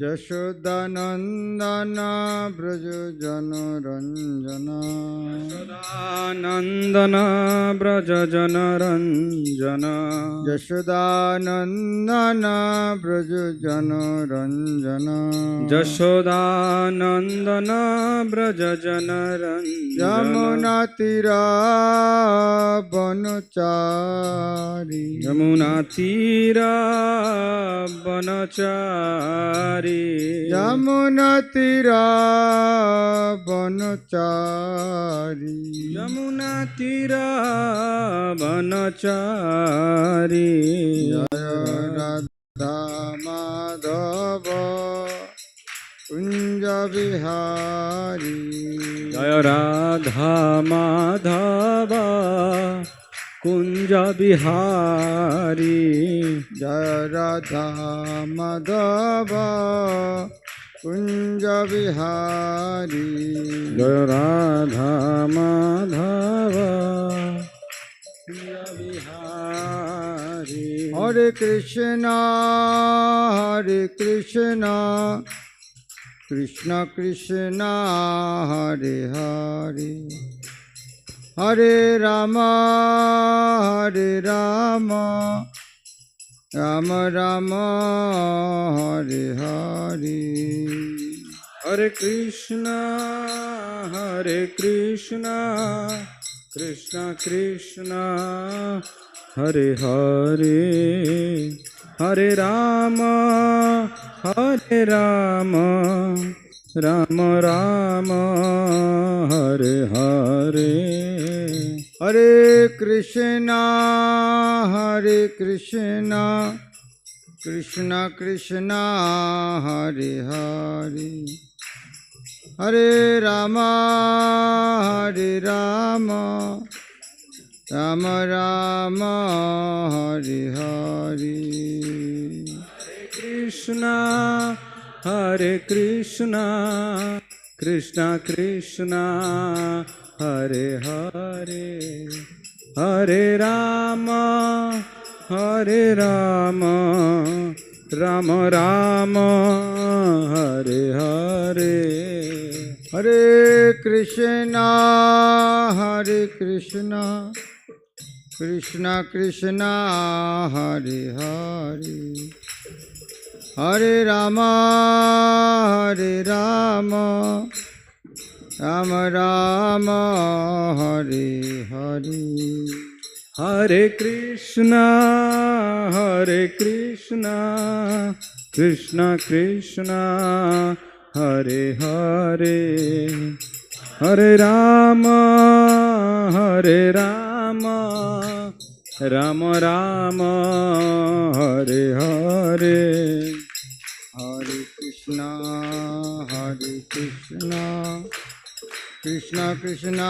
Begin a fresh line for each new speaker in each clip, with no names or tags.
यशोदानंदन ब्रज जनरंजन
यशोदानंदन ब्रज जनरंजन
यशोदानंदन ब्रज जनरंजन
यशोदानंदन ब्रज जनरंजन
यमुना तीरा वनचारी
यमुना तीरा वनचारी
यमुना तीरा वनचारी
यमुना तीरा वनचारी
जय राधा माधव कुंज बिहारी
जय राधा माधव कुंज बिहारी
जय राधा माधव कुंज बिहारी
जय राधा माधव कुंज बिहारी
हरे कृष्णा कृष्ण कृष्ण हरे हरे हरे राम राम राम हरे हरे
हरे कृष्णा कृष्ण कृष्ण हरे हरे हरे राम राम राम हरे हरे
हरे कृष्णा कृष्ण कृष्ण हरे हरे हरे राम राम राम हरे हरे
हरे कृष्णा कृष्ण कृष्ण हरे हरे हरे राम राम राम हरे हरे
हरे कृष्णा कृष्ण कृष्ण हरे हरे हरे राम राम राम हरे हरे
हरे कृष्णा कृष्ण कृष्ण हरे हरे हरे राम राम राम हरे हरे
हरे कृष्णा कृष्ण कृष्ण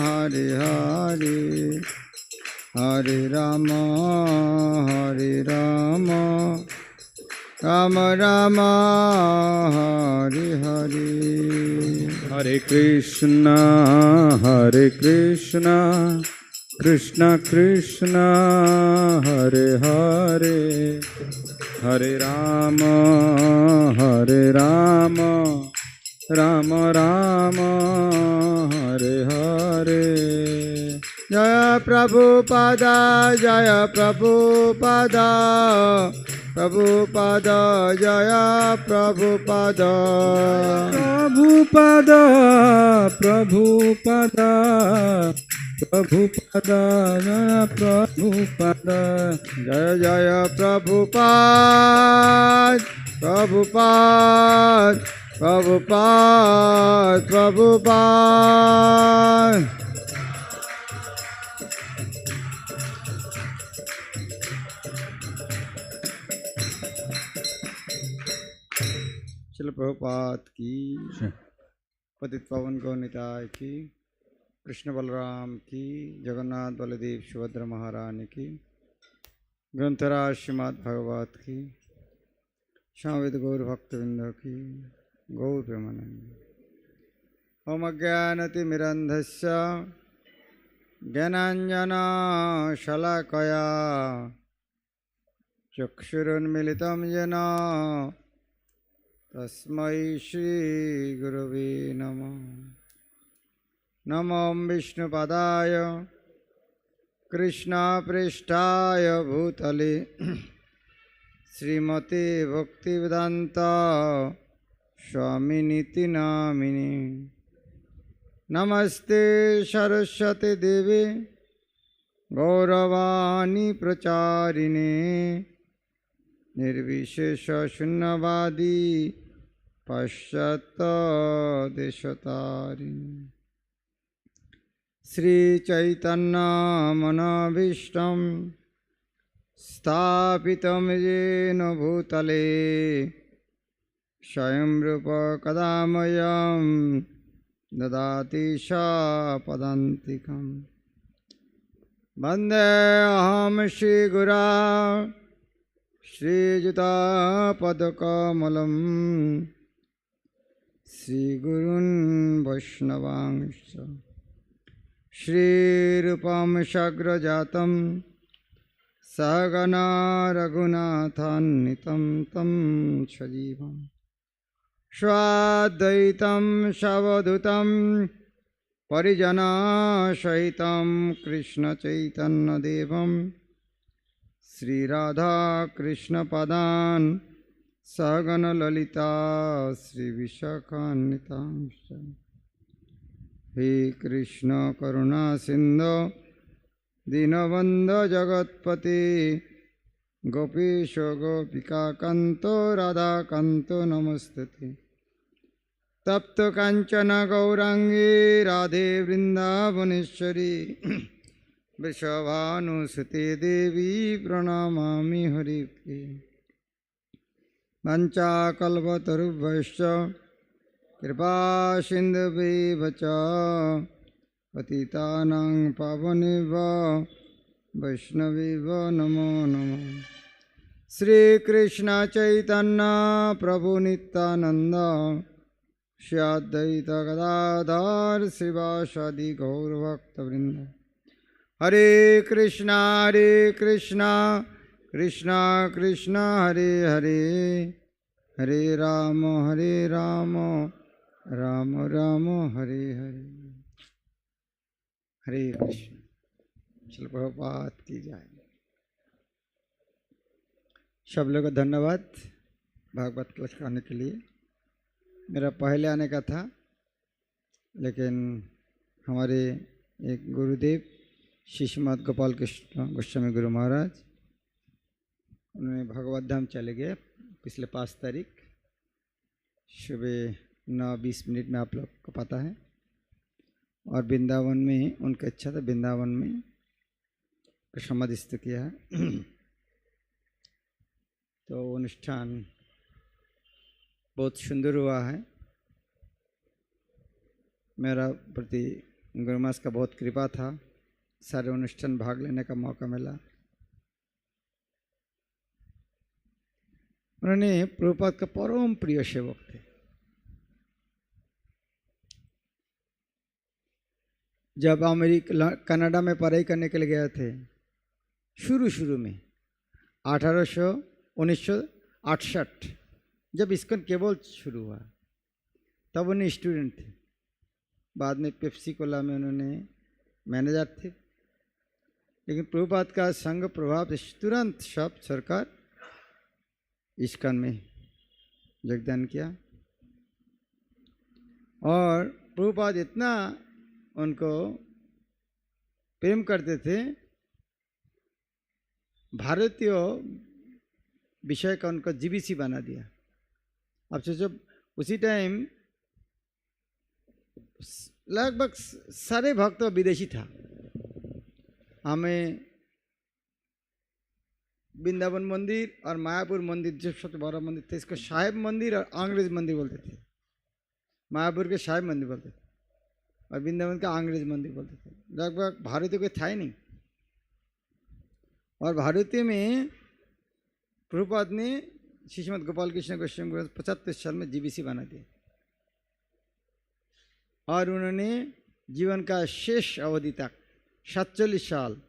हरे हरे हरे राम राम राम हरे हरे
हरे कृष्णा कृष्ण कृष्ण हरे हरे हरे राम राम राम हरे हरे
जय प्रभुपादा जय प्रभुपादा प्रभुपादा जय प्रभुपादा
प्रभुपादा प्रभुपादा प्रभुपादा जय प्रभुपादा
जय जय प्रभुपाद प्रभुपाद प्रभुपाद प्रभुपाद श्रील प्रभुपाद की पतित पावन गौनिताय की कृष्ण बलराम की जगन्नाथ बलदेव सुभद्रा महारानी की ग्रंथराज श्रीमद् भागवत की शामिद गौर भक्तवृंद की गौर प्रेमानंद ओम अज्ञानतिमिरन्धस्य ज्ञानाञ्जनशलाकया चक्षुरुन्मिलितं येन तस्मै श्रीगुरवे नमः। नमो विष्णुपदाय कृष्णपृष्ठाय भूतले श्रीमते भक्तिवेदान्ता स्वामिनिति नामिने। नमस्ते सरस्वती देवी गौरवाणी प्रचारिणे निर्विशेष शून्यवादी पाश्चात्य देशतारिणे। श्री चैतन्य मनोभीष्टं स्थापितं येन भूतले स्वयं रूप कदा मह्यं ददाति पदान्तिकम्। वन्देऽहं श्रीगुरा श्रीयुतापदकमलं श्रीगुरून् वैष्णवांश्च श्रीरूपं साग्रजातं सहगना रघुनाथान्वितं तं सजीवम् स्वाद्वैतं सावधूतं परिजनसहितं कृष्णचैतन्यदेवं श्रीराधाकृष्णपदान् सहगणललिता श्रीविशाखान्वितांश्च। हे कृष्ण करुणा सिन्धो दीनबन्धो जगत्पते गोपीश गोपिकान्तो राधाकान्तो नमस्तुते। तप्त कांचन गौरांगी राधे वृंदावनेश्वरी वृषभानुसुते देवी प्रणमामि हरिप्रिये। वंचाकल्पतरुभ्यश्च कृपा सिन्धुभ्येव च पतितानां पावनेभ्यो वैष्णवेभ्यो नमो नमः। श्री कृष्ण चैतन्य प्रभु नित्यानंद श्री अद्वैत गदाधर शिवासादि गौरभक्तवृंद। हरे कृष्णा कृष्णा कृष्णा हरे हरे, हरे राम राम राम हरे हरे। हरे कृष्ण। चल प्रभुपाद की जाए। सब लोग को धन्यवाद भागवत क्लास करने के लिए। मेरा पहले आने का था, लेकिन हमारे एक गुरुदेव श्रीमद् गोपाल कृष्ण गोस्वामी गुरु महाराज, उन्होंने भगवत धाम चले गए पिछले 5 तारीख सुबह 9:20 में, आप लोग को पता है। और वृंदावन में उनका इच्छा था, वृंदावन में समाधिस्थ किया है। तो अनुष्ठान बहुत सुंदर हुआ है। मेरा प्रति गुरुमास का बहुत कृपा था, सारे अनुष्ठान भाग लेने का मौका मिला। उन्होंने प्रभुपाद का परम प्रिय सेवक थे। जब अमेरिका कनाडा में पढ़ाई करने के लिए गए थे, शुरू में 1968 जब इस्कॉन केवल शुरू हुआ, तब उन्हें स्टूडेंट थे। बाद में पेप्सी कोला में उन्होंने मैनेजर थे। लेकिन प्रभुपाद का संग प्रभाव तुरंत सब सरकार इस्कॉन में योगदान किया। और प्रभुपाद इतना उनको प्रेम करते थे, भारतीय विषय का उनका जीबीसी बना दिया। अब सोचो, उसी टाइम लगभग सारे भक्त विदेशी था। हमें वृंदावन मंदिर और मायापुर मंदिर जो सबसे बड़ा मंदिर थे, इसको साहेब मंदिर और अंग्रेज मंदिर बोलते थे। मायापुर के साहेब मंदिर बोलते थे और वृंदावन का अंग्रेज मंदिर बोलते थे। लगभग भारतीय कोई था ही नहीं। और भारतीय में प्रभुपाद ने श्रीमद् गोपाल कृष्ण गोस्वामी 75 साल में जीबीसी बना दिया। और उन्होंने जीवन का शेष अवधि तक 47 साल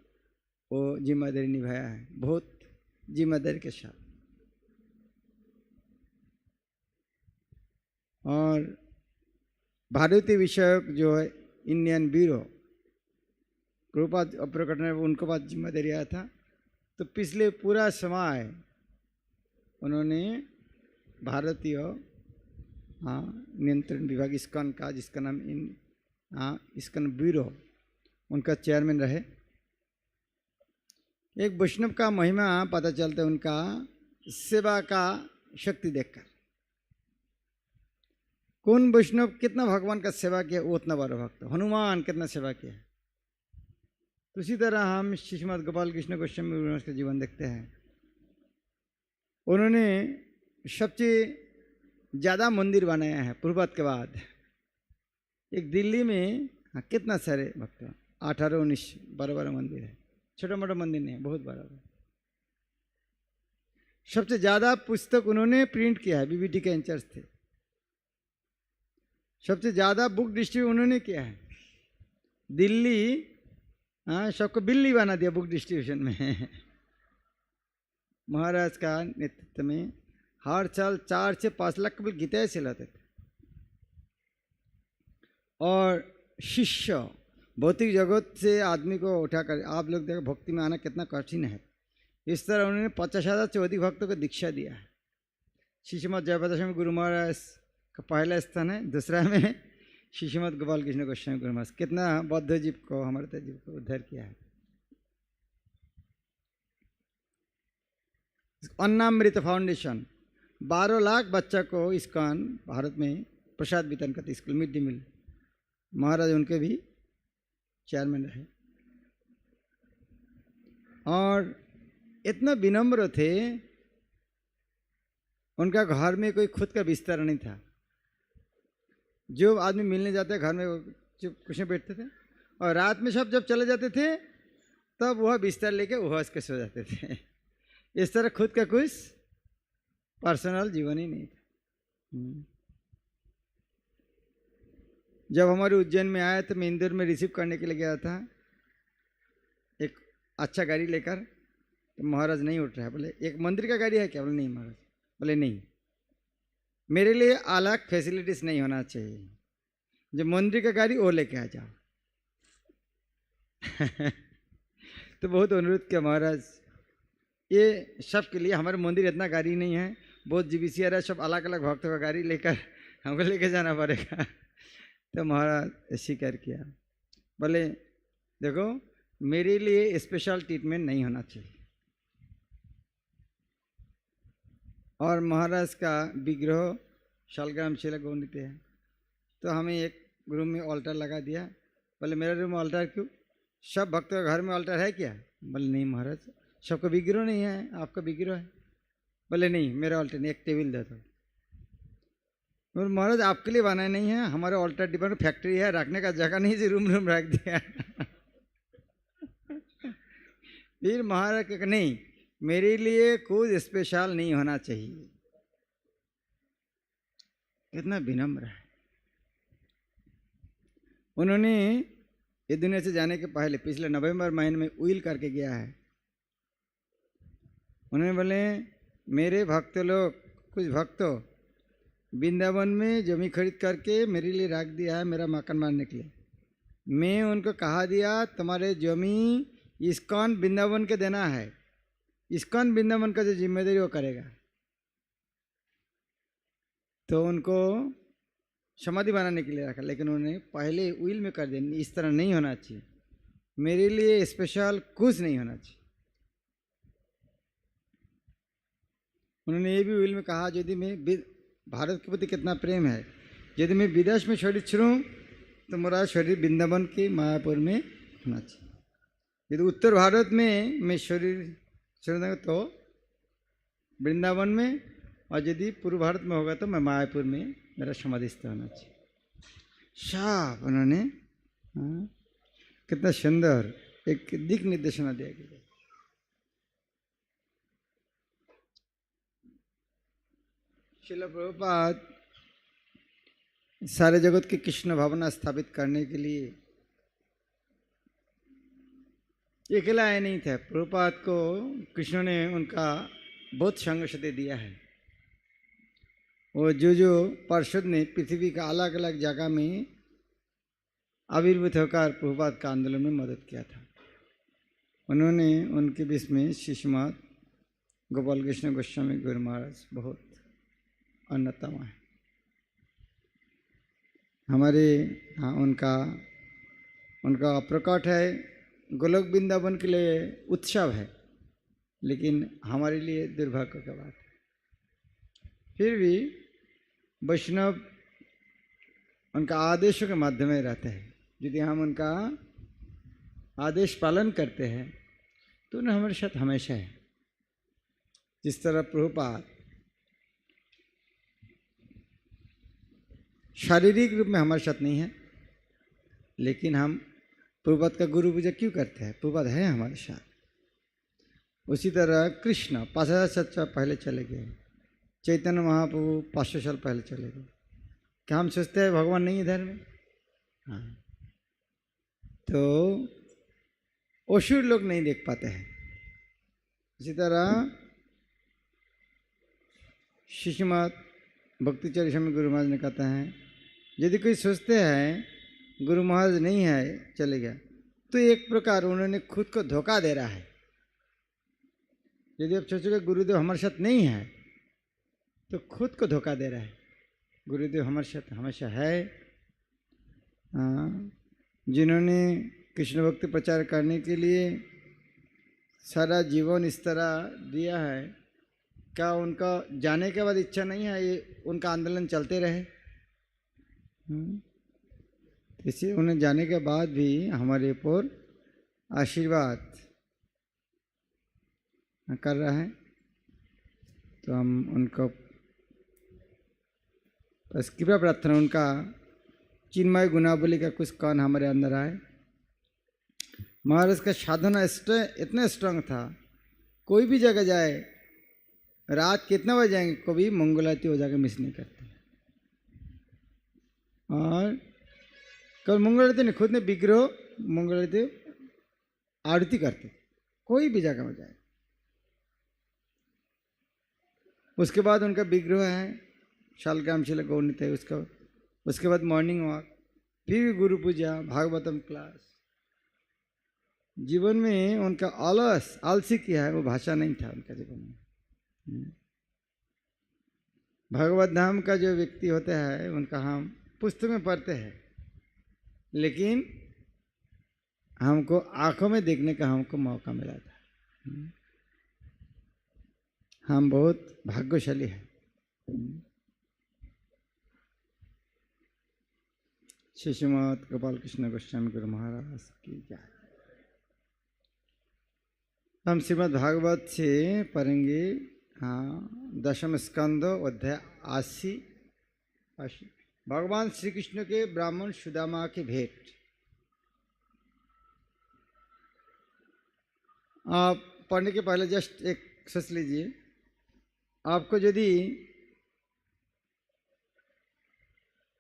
वो जिम्मेदारी निभाया है। बहुत जिम्मेदारी के साथ। और भारतीय विषयक जो है इंडियन ब्यूरो प्रभुपाद प्रकट ने उनको पास जिम्मेदारी आया था। तो पिछले पूरा समय उन्होंने भारतीय नियंत्रण विभाग इस्कॉन का, जिसका नाम इस्कॉन ब्यूरो, उनका चेयरमैन रहे। एक वैष्णव का महिमा पता चलता है उनका सेवा का शक्ति देखकर। कौन वैष्णव कितना भगवान का सेवा किया वो उतना बड़ा भक्त। हनुमान कितना सेवा किया। तो उसी तरह हम श्रीमद् गोपाल कृष्ण गोस्वामी महाराज का जीवन देखते हैं। उन्होंने सबसे ज़्यादा मंदिर बनाया है प्रभुपाद के बाद। एक दिल्ली में कितना सारे भक्त, 18-19 बड़ा मंदिर है। छोटा मोटा मंदिर नहीं है, बहुत बड़ा। सबसे ज़्यादा पुस्तक उन्होंने प्रिंट किया है, बीबीटी के इंचार्ज थे। सबसे ज़्यादा बुक डिस्ट्रीब्यूट उन्होंने किया है। दिल्ली सबको बिल्ली बना दिया बुक डिस्ट्रीब्यूशन में। महाराज का नेतृत्व में हर साल 4 से 5 लाख केवल गीता से लाते थे। और शिष्य भौतिक जगत से आदमी को उठाकर, आप लोग देखो भक्ति में आना कितना कठिन है। इस तरह उन्होंने 50,000 से अधिक भक्तों को दीक्षा दिया है। श्रीमद् जयप्रकाश स्वामी गुरु महाराज का पहला स्थान है। दूसरा में श्रीमद् गोपाल कृष्ण गोस्वामी गुरु महाराज, कितना बौद्ध जीव को, हमारे जीव को उद्धार किया है। अन्नामृत फाउंडेशन 12 लाख बच्चा को इस्कॉन भारत में प्रसाद वितरण करते, स्कूल मिड डे मील। महाराज उनके भी चेयरमैन रहे। और इतना विनम्र थे, उनका घर में कोई खुद का बिस्तर नहीं था। जो आदमी मिलने जाते घर में चुप कुछ नहीं बैठते थे। और रात में सब जब चले जाते थे तब वह बिस्तर लेके वह उसके सो जाते थे। इस तरह खुद का कुछ पर्सनल जीवन ही नहीं था। जब हमारे उज्जैन में आया तो मैं इंदौर में रिसीव करने के लिए गया था, एक अच्छा गाड़ी लेकर। तो महाराज नहीं उठ रहा है। बोले एक मंदिर का गाड़ी है क्या? बोले नहीं महाराज। बोले नहीं, मेरे लिए अलग फैसिलिटीज नहीं होना चाहिए, जो मंदिर का गाड़ी वो लेके आ जाओ। तो बहुत अनुरोध किया महाराज, ये सब के लिए हमारे मंदिर इतना गाड़ी नहीं है, बहुत जीबीसीआर है, सब अलग अलग भक्तों का गाड़ी लेकर हमको लेके जाना पड़ेगा। तो महाराज स्वीकार किया। बोले देखो मेरे लिए स्पेशल ट्रीटमेंट नहीं होना चाहिए। और महाराज का विग्रह शालग्राम शिला गौंडित है, तो हमें एक रूम में ऑल्टर लगा दिया। बोले मेरे रूम में ऑल्टर क्यों? सब भक्तों के घर में ऑल्टर है क्या? बोले नहीं महाराज, सबका विग्रह नहीं है, आपका विग्रह है। बोले नहीं मेरा ऑल्टर नहीं, एक टेबल दे दो। बोले महाराज आपके लिए बनाया नहीं है, हमारे ऑल्टर डिब्बा में फैक्ट्री है, रखने का जगह नहीं, रूम रख दिया। फिर महाराज कहा नहीं, मेरे लिए कुछ स्पेशल नहीं होना चाहिए। कितना विनम्र है। उन्होंने ये दुनिया से जाने के पहले पिछले नवंबर महीने में उइल करके गया है। उन्होंने बोले मेरे भक्त लोग, कुछ भक्तों वृंदावन में जमी खरीद करके मेरे लिए रख दिया है मेरा मकान मारने के लिए। मैं उनको कहा दिया तुम्हारे जमी इस्कॉन वृंदावन के देना है, इस्कॉन वृंदावन का जो जिम्मेदारी वो करेगा। तो उनको समाधि बनाने के लिए रखा, लेकिन उन्होंने पहले उइल में कर दिया इस तरह नहीं होना चाहिए, मेरे लिए स्पेशल कुछ नहीं होना चाहिए। उन्होंने ये भी उइल में कहा यदि मैं भारत के प्रति कितना प्रेम है, यदि मैं विदेश में शरीर छोड़ूं तो मेरा शरीर वृंदावन के मायापुर में होना चाहिए। यदि उत्तर भारत में मैं शरीर छोड़ूंगा तो वृंदावन में, और यदि पूर्व भारत में होगा तो मैं मायापुर में मेरा समाधि स्थल होना चाहिए। साफ उन्होंने कितना सुंदर एक दिक निर्देशना दिया गया। श्रील प्रभुपाद सारे जगत की कृष्ण भावना स्थापित करने के लिए ये अकेला आया नहीं था, प्रभुपाद को कृष्ण ने उनका बहुत संघर्ष दे दिया है। वो जो पार्षद ने पृथ्वी का अलग अलग जगह में आविर्भूत होकर प्रभुपाद का आंदोलन में मदद किया था, उन्होंने उनके बीच में शिष्यमात गोपाल कृष्ण गोस्वामी गुरु महाराज बहुत अन्यतम है। हमारे हाँ उनका प्रकट है, गोलोक वृंदावन के लिए उत्सव है, लेकिन हमारे लिए दुर्भाग्य की बात है। फिर भी वैष्णव उनका आदेशों के माध्यम में रहते हैं। यदि हम उनका आदेश पालन करते हैं तो उन्हें हमारे साथ हमेशा है। जिस तरह प्रभुपाद शारीरिक रूप में हमारे साथ नहीं है, लेकिन हम प्रभुपाद का गुरु पूजा क्यों करते हैं? प्रभुपाद है हमारे साथ। उसी तरह कृष्ण 5000 साल पहले चले गए, चैतन्य महाप्रभु 500 साल पहले चले गए। क्या हम सोचते हैं भगवान नहीं इधर में? हाँ, तो असुर लोग नहीं देख पाते हैं। इसी तरह शिष्यमात भक्ति चरित्र में गुरु महाराज ने कहते हैं, यदि कोई सोचते हैं गुरु महाराज नहीं है चले गया, तो एक प्रकार उन्होंने खुद को धोखा दे रहा है। यदि आप सोचोगे गुरुदेव हमारे साथ नहीं है तो खुद को धोखा दे रहा है। गुरुदेव हमारे साथ हमेशा है। जिन्होंने कृष्ण भक्ति प्रचार करने के लिए सारा जीवन इस तरह दिया है, क्या उनका जाने के बाद इच्छा नहीं है ये उनका आंदोलन चलते रहे? इसलिए उन्हें जाने के बाद भी हमारे ऊपर आशीर्वाद कर रहा है, तो हम उनको बस कृपया प्रार्थना उनका चिन्मय गुणावली का कुछ कौन हमारे अंदर आए। महाराज का साधना इतना स्ट्रांग था, कोई भी जगह जाए, रात कितना बजे जाएंगे, कभी मंगलारती हो जाकर मिस नहीं करते। और कल मंगलारती ने खुद ने विग्रह मंगलारती आरती करते, कोई भी जगह में जाए। उसके बाद उनका विग्रह है शालग्राम शिला गौनित है, उसके बाद मॉर्निंग वॉक, फिर भी गुरु पूजा, भागवतम क्लास। जीवन में उनका आलसी किया है, वो भाषा नहीं था उनका जीवन में। भगवत धाम का जो व्यक्ति होता है उनका हम पुस्तक में पढ़ते हैं, लेकिन हमको आंखों में देखने का हमको मौका मिला था। हम बहुत भाग्यशाली हैं। शिष्यमात गोपाल कृष्ण गोस्वामी गुरु महाराज की जय। हम श्रीमद् भागवत से पढ़ेंगे, हाँ, 10वें स्कंद अध्याय 80। भगवान श्री कृष्ण के ब्राह्मण सुदामा की भेंट। आप पढ़ने के पहले जस्ट एक सोच लीजिए, आपको यदि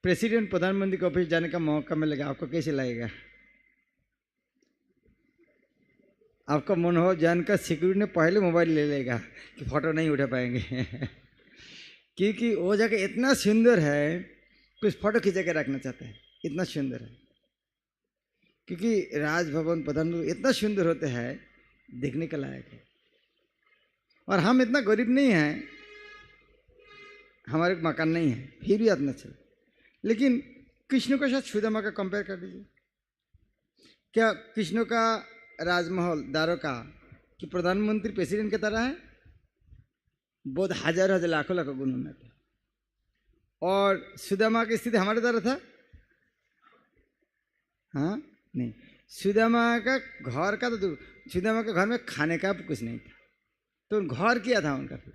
प्रेसिडेंट प्रधानमंत्री के ऑफिस जाने का मौका मिलेगा, आपको कैसे लगेगा? आपका मन हो जानकर सिक्योरिटी ने पहले मोबाइल ले लेगा कि फोटो नहीं उठा पाएंगे क्योंकि वो जगह इतना सुंदर है, कुछ फोटो खींच के रखना चाहते हैं, इतना सुंदर है। क्योंकि राजभवन प्रधानमंत्री इतना सुंदर होते हैं, देखने के लायक है। और हम इतना गरीब नहीं हैं, हमारे मकान नहीं है, फिर भी इतना अच्छा। लेकिन कृष्ण के साथ सुदामा का कंपेयर कर दीजिए। क्या कृष्ण का राजमहल द्वारका कि प्रधानमंत्री प्रेसिडेंट की तरह है? बहुत हजार हजार लाखों लाखों गुण में था। और सुदामा की स्थिति हमारे तरह था? हाँ नहीं, सुदामा का घर का तो सुदामा के घर में खाने का कुछ नहीं था, तो घर किया था उनका। फिर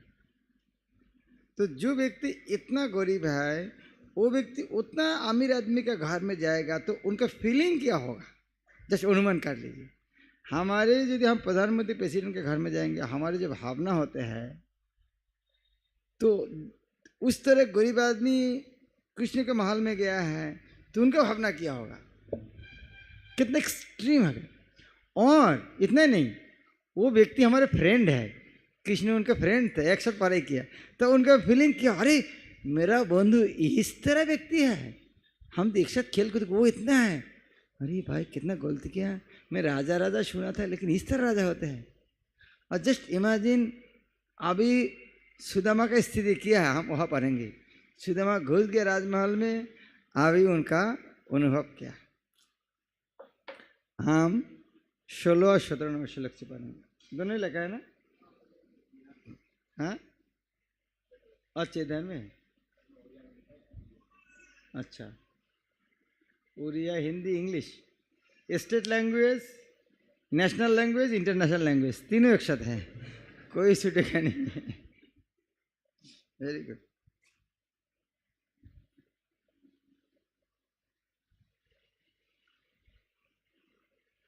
तो जो व्यक्ति इतना गरीब है, वो व्यक्ति उतना अमीर आदमी के घर में जाएगा तो उनका फीलिंग क्या होगा, जैसे अनुमान कर लीजिए। हमारे यदि हम प्रधानमंत्री प्रेसिडेंट के घर में जाएंगे, हमारे जो भावना होते हैं, तो उस तरह गरीब आदमी कृष्ण के महल में गया है तो उनका भावना क्या होगा, कितना एक्सट्रीम है। और इतना नहीं, वो व्यक्ति हमारे फ्रेंड है, कृष्ण उनके फ्रेंड थे, एक साथ पढ़ाई किया, तो उनका फीलिंग किया अरे मेरा बंधु इस तरह व्यक्ति है, हम एक साथ खेल कूद, वो इतना है, अरे भाई कितना गलती किया, मैं राजा राजा सुना था लेकिन इस तरह राजा होते हैं। और जस्ट इमेजिन अभी सुदामा का स्थिति किया है, हम वहाँ पढ़ेंगे, सुदामा घुस गए राजमहल में, अभी उनका अनुभव क्या। हम 16 और 17 नंबर श्लोक से पढ़ेंगे, दोनों ही लगा है ना? हाँ, अच्छे ध्यान में। अच्छा, Odia, Hindi, English, state language, national language, international language, तीनों एक साथ हैं, कोई छूटेगा नहीं। Very good.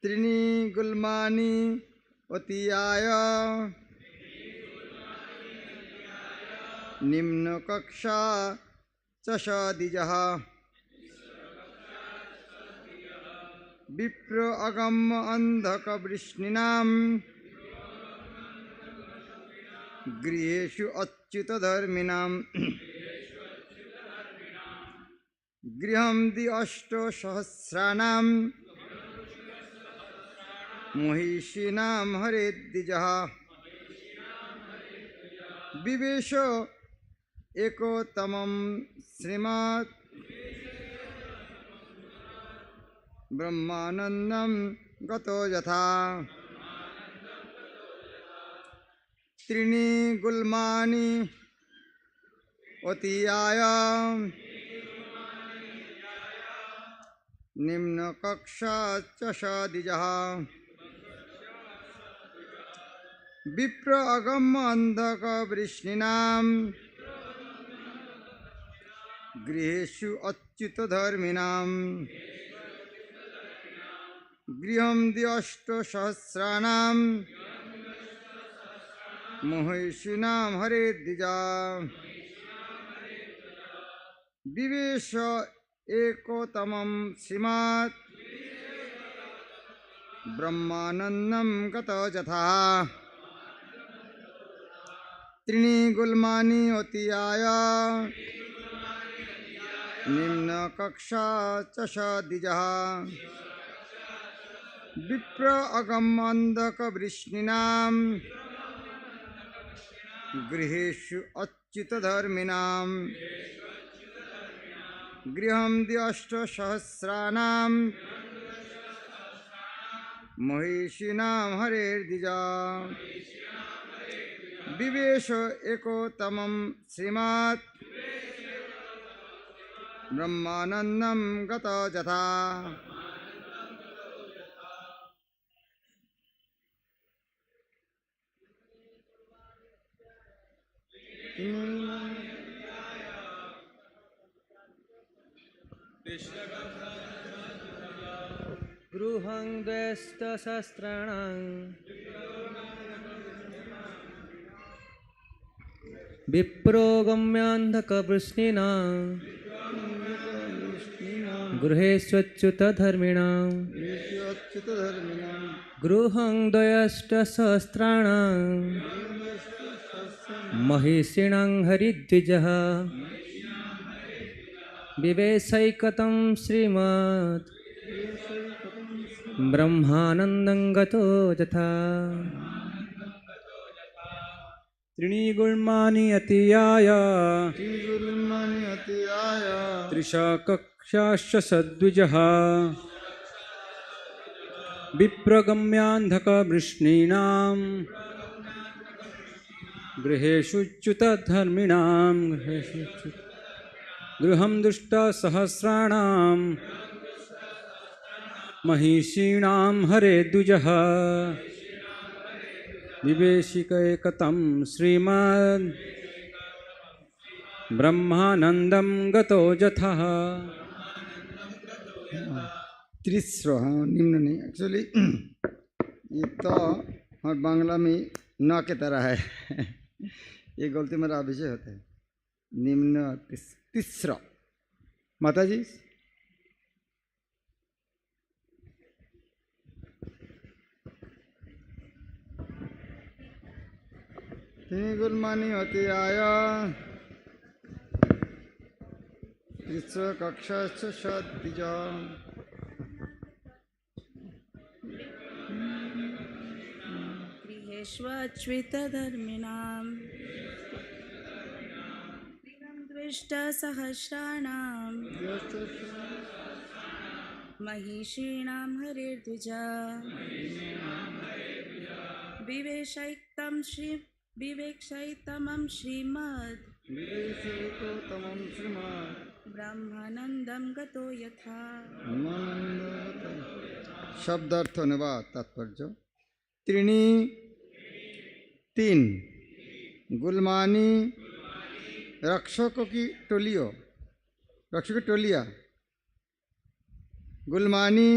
त्रीणि गुल्मानि अतियाय निम्न कक्षा चषदिजः विप्र अगम अंधकवृष्णिनां गृहेषु अच्युतधर्मिणां गृहं द्वि-अष्टसहस्राणां महिषीणां हरेद्विजः विवेश एकोत्तमं श्रीमद् ब्रह्मानंदं गतो यथा त्रीणि गुल्मानि अतियाय निम्न कक्षा चषदिजः विप्र अगम अंधकवृष्णिनां गृहेषु अच्युतधर्मिणां गृहं द्वि-अष्टसहस्राणां महिषीणां हरेद्विजा विवेश एकोत्तमं श्रीमद् ब्रह्मानंदं गतो यथा त्रीणि गुल्मानि अतियाय निम्न कक्षा चषदिजः विप्र अगम अंधकवृष्णिनां गृहेषु अच्युतधर्मिणां गृहं द्वि-अष्टसहस्राणां महिषीणां हरेर्द्विजा विवेश एकोत्तमं श्रीमद् ब्रह्मानंदं गतो यथा
गृहं द्वैष्टसहस्राणां विप्रोगम्यान्धकवृष्णिनां गृहेष्वच्युतधर्मिणां गृहं द्वैष्टसहस्राणां महिषीणां हरिद्विजः विवेशैकतं श्रीमद् ब्रह्मानंदं गतो यथा
त्रीणि गुल्मानि अतियाय त्रिशा कक्षाश्च सद्विजः विप्रगम्यान्धकवृष्णीनां गृहेषु च्युतधर्मिणां गृहं दुष्टसहस्राणां महिषीणां हरेद्विजः विवेशिकैकतं श्रीमद् ब्रह्मानंदं गतो यथा
त्रिस्र, हाँ निम्न नहीं, एक्चुअली ये तो हमारे बांग्ला में न के तरह है। ये गलती मेरा अभिषेक होता है। निम्न तीसरा माता जी তিনি গুলমানি হতে আয়া ত্রিস্র কক্ষাশ্চ সদ্বিজ
गृहेष्वच्युतधर्मिणां द्विष्टसहस्राणां महिषीणां हरेर्द्विजा विवेक्षैतमं श्रीमद्
विवेशोत्तमं श्रीमद्
ब्रह्मानन्दं गतो यथा।
शब्दार्थ अनुवाद तात्पर्य त्रीणी तीन गुलमानी रक्षकों की टोलियों रक्षकों की टोलियाँ गुलमानी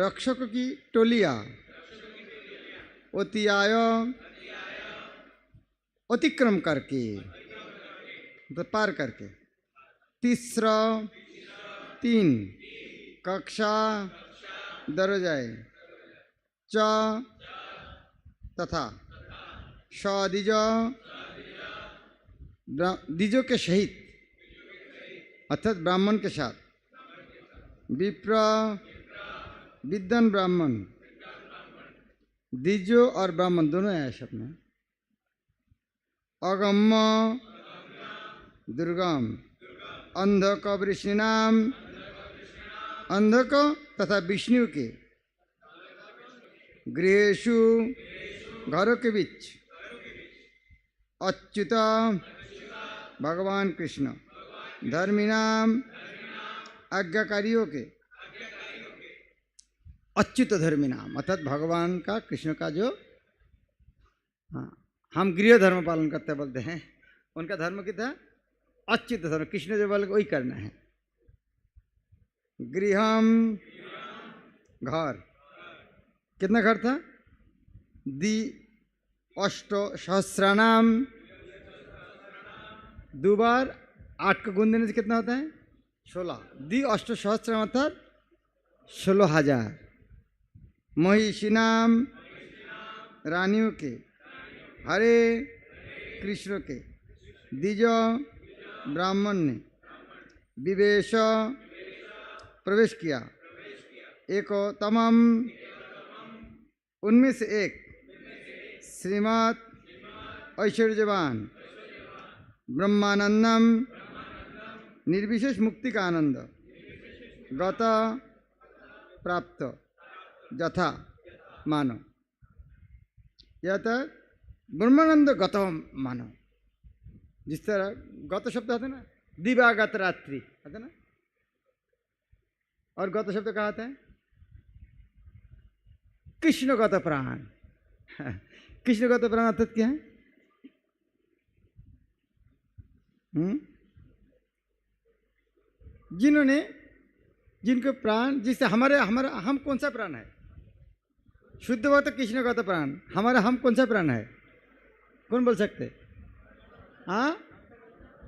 रक्षकों की टोलियाँ अतिआय अतिक्रम करके तो पार करके तीसरा तीन कक्षा दरजाए च तथा शादिज द्विजों के सहित अर्थात ब्राह्मण के साथ विप्र विद्वान ब्राह्मण द्विजो और ब्राह्मण दोनों है शब्द में अगम्य दुर्गम अंधक वृष्णिनाम अंधक तथा विष्णु के गृहेषु घरों के बीच अच्युत भगवान कृष्ण धर्मिनाम आज्ञाकारियों के अच्युत धर्मिनाम अर्थात भगवान का कृष्ण का जो हाँ हम गृह धर्म पालन करते बोलते हैं उनका धर्म कितना अच्युत धर्म कृष्ण जो बोले वही करना है। गृहम घर कितना घर था दि अष्ट सहस्राणाम दो बार 8 को गुण देने से कितना होता है 16 दि अष्ट सहस्राम अर्थात 16,000 महिषीनाम रानियों के हरे कृष्ण के द्विज ब्राह्मण ने विवेश प्रवेश किया एको तमाम उनमें से एक श्रीमद् ऐश्वर्यवान ब्रह्मानंदम निर्विशेष मुक्ति का आनंद गत प्राप्त यथा मानो यह तो ब्रह्मानंद गत मानो जिस तरह गत शब्द आते ना दिवागत रात्रि आते ना और गत शब्द कहा आता है कृष्णगत प्राण कृष्णगत प्राण अर्थात क्या है जिन्होंने जिनको प्राण जिससे हमारे हमारा हम कौन सा प्राण है शुद्ध भक्त कृष्णगत प्राण हमारा हम कौन सा प्राण है कौन बोल सकते हाँ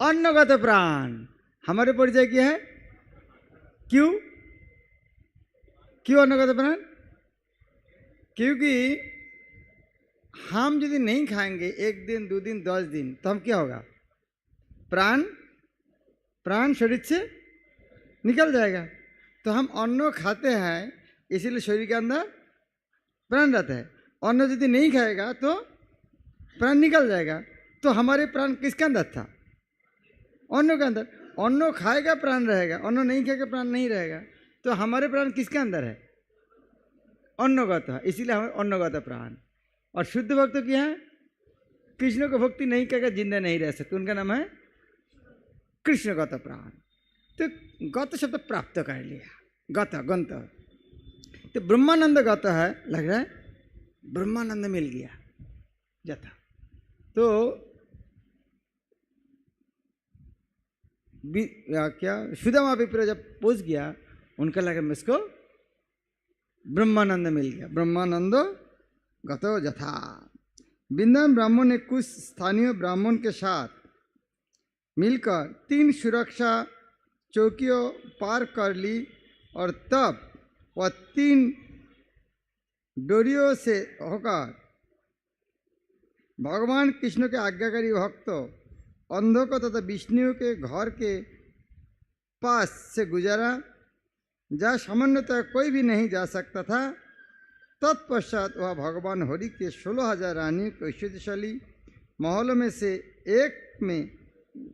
अन्नगत प्राण हमारे परिचय क्या है क्यों क्यों अन्नगत प्राण क्योंकि हम यदि नहीं खाएंगे 1 दिन 2 दिन 10 दिन तो हम क्या होगा प्राण प्राण शरीर से निकल जाएगा। तो हम अन्न खाते हैं इसीलिए शरीर के अंदर प्राण रहता है। अन्न यदि नहीं खाएगा तो प्राण निकल जाएगा। तो हमारे प्राण किसके अंदर था अन्न के अंदर। अन्न खाएगा प्राण रहेगा अन्न नहीं खाएगा प्राण नहीं रहेगा। तो हमारे प्राण किसके अंदर है अन्नगत है इसीलिए हमारे अन्नगत प्राण। और शुद्ध भक्त क्या है कृष्ण को भक्ति नहीं करके जिंदा नहीं रह सकते उनका नाम है कृष्णगत प्राण। तो गत शब्द प्राप्त कर लिया गत गंत तो ब्रह्मानंद गत है लग रहा है ब्रह्मानंद मिल गया जथा। तो क्या सुदामा विप्र जब पहुंच गया उनका लगा मुझको ब्रह्मानंद मिल गया ब्रह्मानंद गतो जथा। वृंदावन ब्राह्मण ने कुछ स्थानीय ब्राह्मण के साथ मिलकर 3 सुरक्षा चौकियों पार कर ली और तब वह 3 डोरियों से होकर भगवान कृष्ण के आज्ञाकारी भक्त अंधों को तथा विष्णु के घर के पास से गुजारा, जहाँ सामान्यतः कोई भी नहीं जा सकता था। तत्पश्चात वह भगवान हरि के 16,000 रानी को ऐश्वर्यशाली महलों में से एक में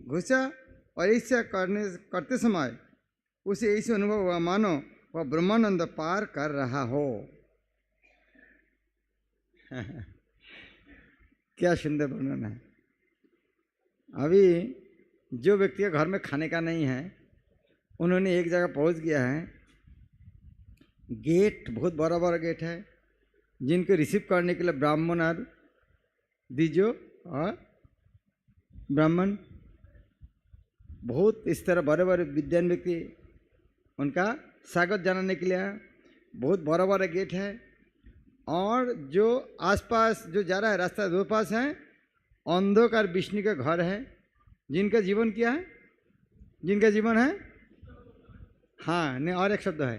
घुसा और ऐसा करते समय उसे ऐसे अनुभव हुआ मानो वह ब्रह्मानंद पार कर रहा हो। क्या सुंदर वर्णन है। अभी जो व्यक्ति के घर में खाने का नहीं है, उन्होंने एक जगह पहुंच गया है, गेट बहुत बड़ा बड़ा गेट है, जिनको रिसीव करने के लिए ब्राह्मण और दीजो और ब्राह्मण बहुत इस तरह बड़े बड़े विद्वान व्यक्ति उनका स्वागत जनाने के लिए बहुत बड़ा बड़ा गेट है। और जो आसपास जो जा रहा है रास्ता दो पास है, अंधकार विष्णु के घर है, जिनका जीवन क्या है, जिनका जीवन है, हाँ नहीं और एक शब्द है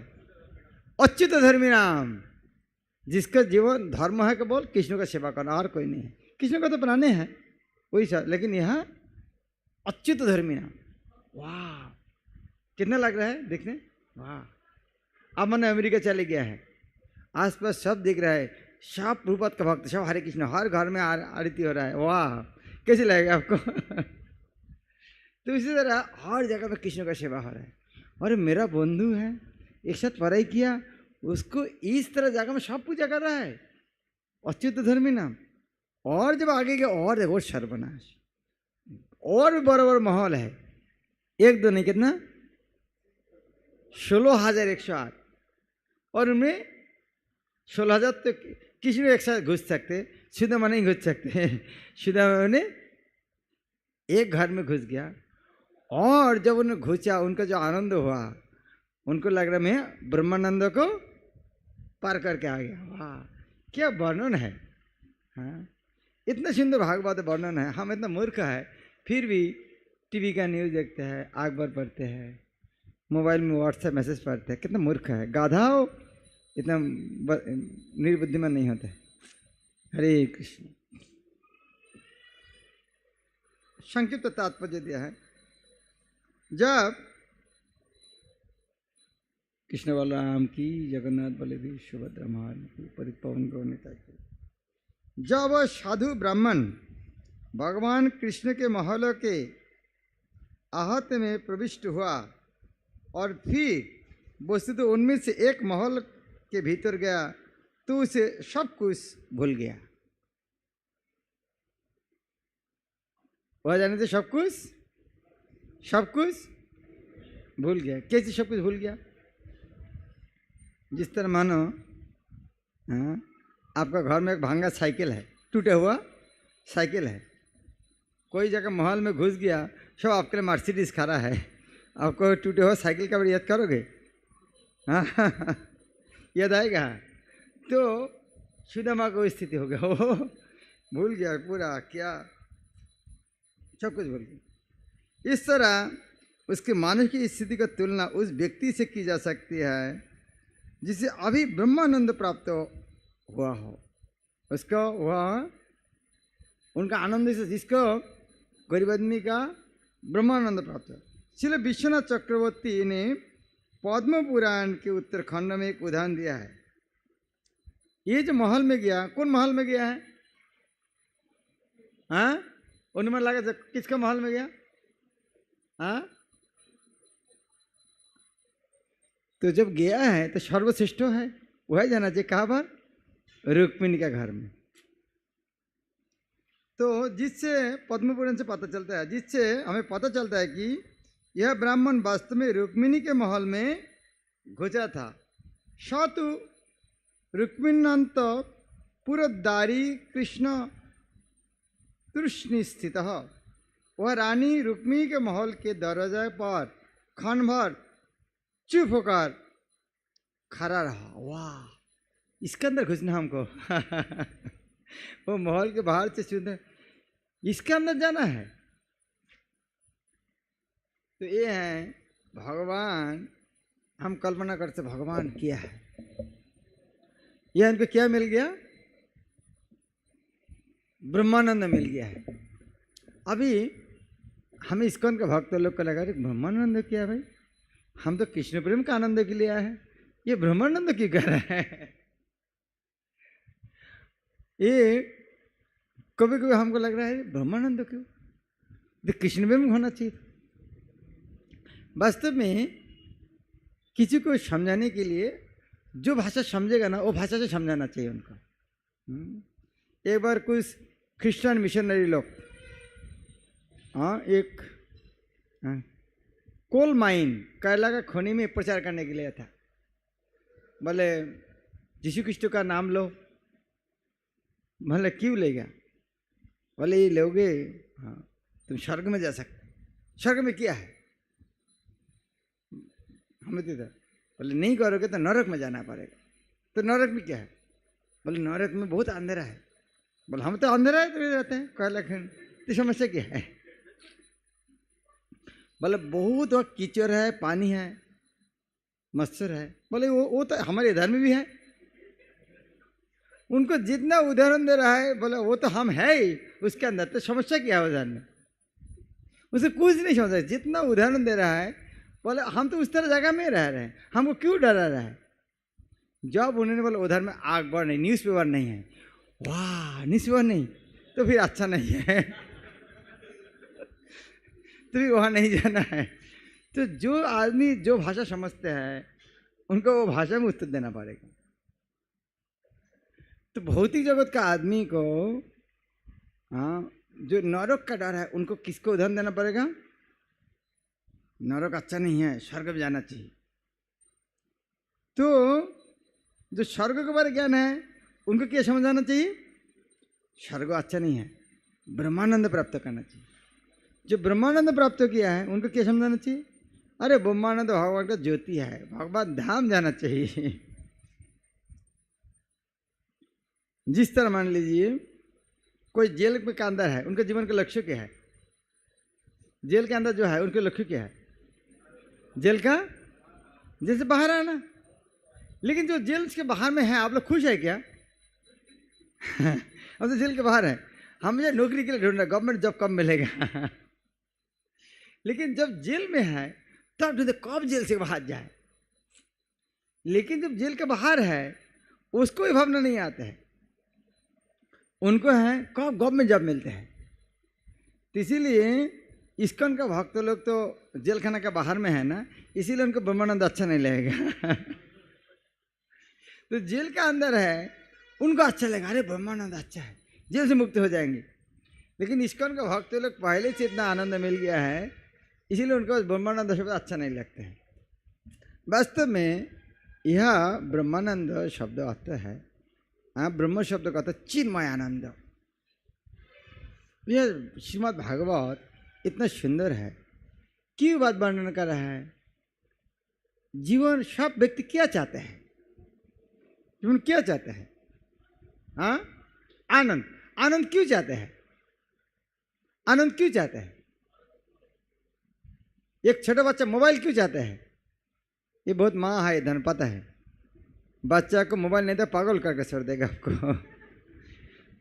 अच्युत धर्मी नाम, जिसका जीवन धर्म है केवल कृष्ण का सेवा करना और कोई नहीं है। कृष्ण का तो बनाने हैं वही सब, लेकिन यहाँ अच्युत धर्मी नाम। वाह कितना लग रहा है देखने, वाह। अब मैंने अमेरिका चले गया है, आसपास सब दिख रहा है, सब प्रभुपाद का भक्त, सब हरे कृष्ण, हर घर में आरती हो रहा है। वाह कैसे लगेगा आपको? तो इसी तरह हर जगह में कृष्ण का सेवा हो रहा है। और मेरा बंधु है, एक साथ पढ़ाई किया, उसको इस तरह जगह में सब पूजा कर रहा है, अच्युत धर्मी नाम। और जब आगे गया और देखो सर्वनाश, और भी बड़ा बड़ा माहौल है, एक दो नहीं कितना 16,108, और उनमें 16,000 तो किसी भी एक साथ घुस सकते, सुदामा नहीं घुस सकते। सुदामा ने एक घर में घुस गया, और जब उन्हें घुसा उनका जो आनंद हुआ, उनको लग रहा मैं ब्रह्मानंद को पार करके आ गया। वाह क्या वर्णन है। हाँ इतना सुंदर भागवत वर्णन है। हम इतना मूर्ख है फिर भी टीवी का न्यूज़ देखते हैं, अखबार पढ़ते हैं, मोबाइल में व्हाट्सएप मैसेज पढ़ते हैं। कितना मूर्ख है, गाधा हो, इतना निर्बुद्धिमान नहीं होता है। हरे कृष्ण। संक्षिप्त तात्पर्य दिया है, जब कृष्ण बलराम की, जगन्नाथ बलदेव सुभद्रा महारानी की, परित पवन गौरता की, जब साधु ब्राह्मण भगवान कृष्ण के महलों के आहत में प्रविष्ट हुआ और फिर वस्तुतः उनमें से एक महल के भीतर गया, तो उसे सब कुछ भूल गया। वह जाने थे सब कुछ भूल गया। कैसे सब कुछ भूल गया? जिस तरह मानो आपका घर में एक भांगा साइकिल है, टूटा हुआ साइकिल है, कोई जगह महल में घुस गया, सब आपके लिए मर्सिडीज खड़ा है, आपको टूटे हुआ साइकिल का बड़ी याद करोगे? हाँ याद आएगा। तो सुदामा को स्थिति हो गया, वो भूल गया पूरा, क्या सब कुछ भूल गया। इस तरह उसके मानस की स्थिति का तुलना उस व्यक्ति से की जा सकती है जिसे अभी ब्रह्मानंद प्राप्त हुआ हो, उसको वह उनका आनंद से, जिसको गरीब आदमी का ब्रह्मानंद प्राप्त हुआ। इसलिए विश्वनाथ चक्रवर्ती ने पद्म पुराण के उत्तरखंड में एक उदाहरण दिया है। ये जो महल में गया, कौन महल में गया है? हाँ उन्हें लगा किसका महल में गया? हाँ तो जब गया है तो सर्वश्रेष्ठ है, वह जाना चाहिए। कहाँ पर? रुक्मिणी का घर में। तो जिससे पद्म पुराण से पता चलता है, जिससे हमें पता चलता है कि यह ब्राह्मण वास्तव में रुक्मिणी के महल में घुसा था। सतु रुक्मिण्यंत पुरद्दारी कृष्ण तृष्णि स्थित। वह रानी रुक्मिणी के महल के दरवाजे पर क्षण भर चुप होकर खड़ा रहा। वाह इसके अंदर घुसना हमको। वो महल के बाहर से सुंदर, इसके अंदर जाना है। तो ये है भगवान। हम कल्पना करते भगवान क्या है, यह इनको क्या मिल गया? ब्रह्मानंद मिल गया है। अभी हमें इस्कॉन के भक्त लोग को लगा रहे ब्रह्मानंद क्या है भाई, हम तो कृष्ण प्रेम का आनंद के लिए आए हैं, ये ब्रह्मानंद क्यों कर रहा है। ये कभी कभी हमको लग रहा है ब्रह्मानंद क्यों, तो कृष्ण प्रेम होना चाहिए। वास्तव में किसी को समझाने के लिए जो भाषा समझेगा ना वो भाषा से समझाना चाहिए उनको। एक बार कुछ क्रिश्चियन मिशनरी लोग एक कोल माइन केरला का खनि में प्रचार करने के लिए था। बोले यीशु क्रिस्ट का नाम लो। बोले क्यों लेगा, बोले ये लोगे हाँ तुम स्वर्ग में जा सकते। स्वर्ग में क्या है, हमें तो बोले नहीं करोगे तो नरक में जाना पड़ेगा। तो नरक में क्या है, बोले नरक में बहुत अंधेरा है। बोले हम तो अंधेरा है तो रहते हैं कोयला खंड, तो समस्या क्या है। बोले बहुत वहाँ कीचड़ है, पानी है, मच्छर है। बोले वो तो हमारे इधर में भी है। उनको जितना उदाहरण दे रहा है बोले वो तो हम है ही उसके अंदर, तो समस्या क्या है उदाहरण में, उसे कुछ नहीं समझ। जितना उदाहरण दे रहा है बोले हम तो उस तरह जगह में रह रहे हैं, हमको क्यों डरा रहा है। जब उन्होंने बोला उधर में आग बढ़ नहीं, न्यूज़पेपर नहीं है, वाह न्यूज़पेपर नहीं तो फिर अच्छा नहीं है तो भी वहाँ नहीं जाना है। तो जो आदमी जो भाषा समझते हैं उनको वो भाषा में उत्तर देना पड़ेगा। तो भौतिक जगत का आदमी को जो नरक का डर है उनको किसको उदाहरण देना पड़ेगा, नरक अच्छा नहीं है, स्वर्ग में जाना चाहिए। तो जो स्वर्ग के बारे ज्ञान है उनको क्या समझाना चाहिए, स्वर्ग अच्छा नहीं है, ब्रह्मानंद प्राप्त करना चाहिए। जो ब्रह्मानंद प्राप्त किया है उनको क्या समझाना चाहिए, अरे ब्रह्मानंद भगवान का ज्योति है, भगवान धाम जाना चाहिए। जिस तरह मान लीजिए कोई जेल में के अंदर है, उनके जीवन का लक्ष्य क्या है, जेल के अंदर जो है उनके लक्ष्य क्या है, जेल का जैसे बाहर आना। लेकिन जो जेल के बाहर में है आप लोग खुश है क्या अब तो जेल के बाहर है, हम मुझे नौकरी के लिए ढूंढ रहे, गवर्नमेंट जॉब कब मिलेगा लेकिन जब जेल में है तब ढूंढते कब जेल से बाहर जाए। लेकिन जब जेल के बाहर है उसको भी भावना नहीं आते है, उनको है कब गवर्नमेंट जॉब मिलते हैं। तो इसीलिए इस्कॉन का भक्त लोग तो जेल खाना का बाहर में है ना, इसीलिए उनको ब्रह्मानंद अच्छा नहीं लगेगा तो जेल का अंदर है उनको अच्छा लगेगा, अरे ब्रह्मानंद अच्छा है, जेल से मुक्त हो जाएंगे। लेकिन इस्कॉन का भक्त लोग पहले से इतना आनंद मिल गया है इसीलिए उनको ब्रह्मानंद शब्द अच्छा नहीं लगते हैं। वास्तव में यह ब्रह्मानंद शब्द आता है, ब्रह्म शब्द का आता है चिन्मय आनंद। यह श्रीमद् भागवत इतना सुंदर है, क्यों बात वर्णन कर रहा है। जीवन सब व्यक्ति क्या चाहते हैं, जीवन क्या चाहते हैं, हाँ आनंद। आनंद क्यों चाहते हैं, आनंद क्यों चाहते हैं। एक छोटा बच्चा मोबाइल क्यों चाहते हैं, ये बहुत माँ है धन पता है, बच्चा को मोबाइल नहीं तो पागल करके छोड़ देगा आपको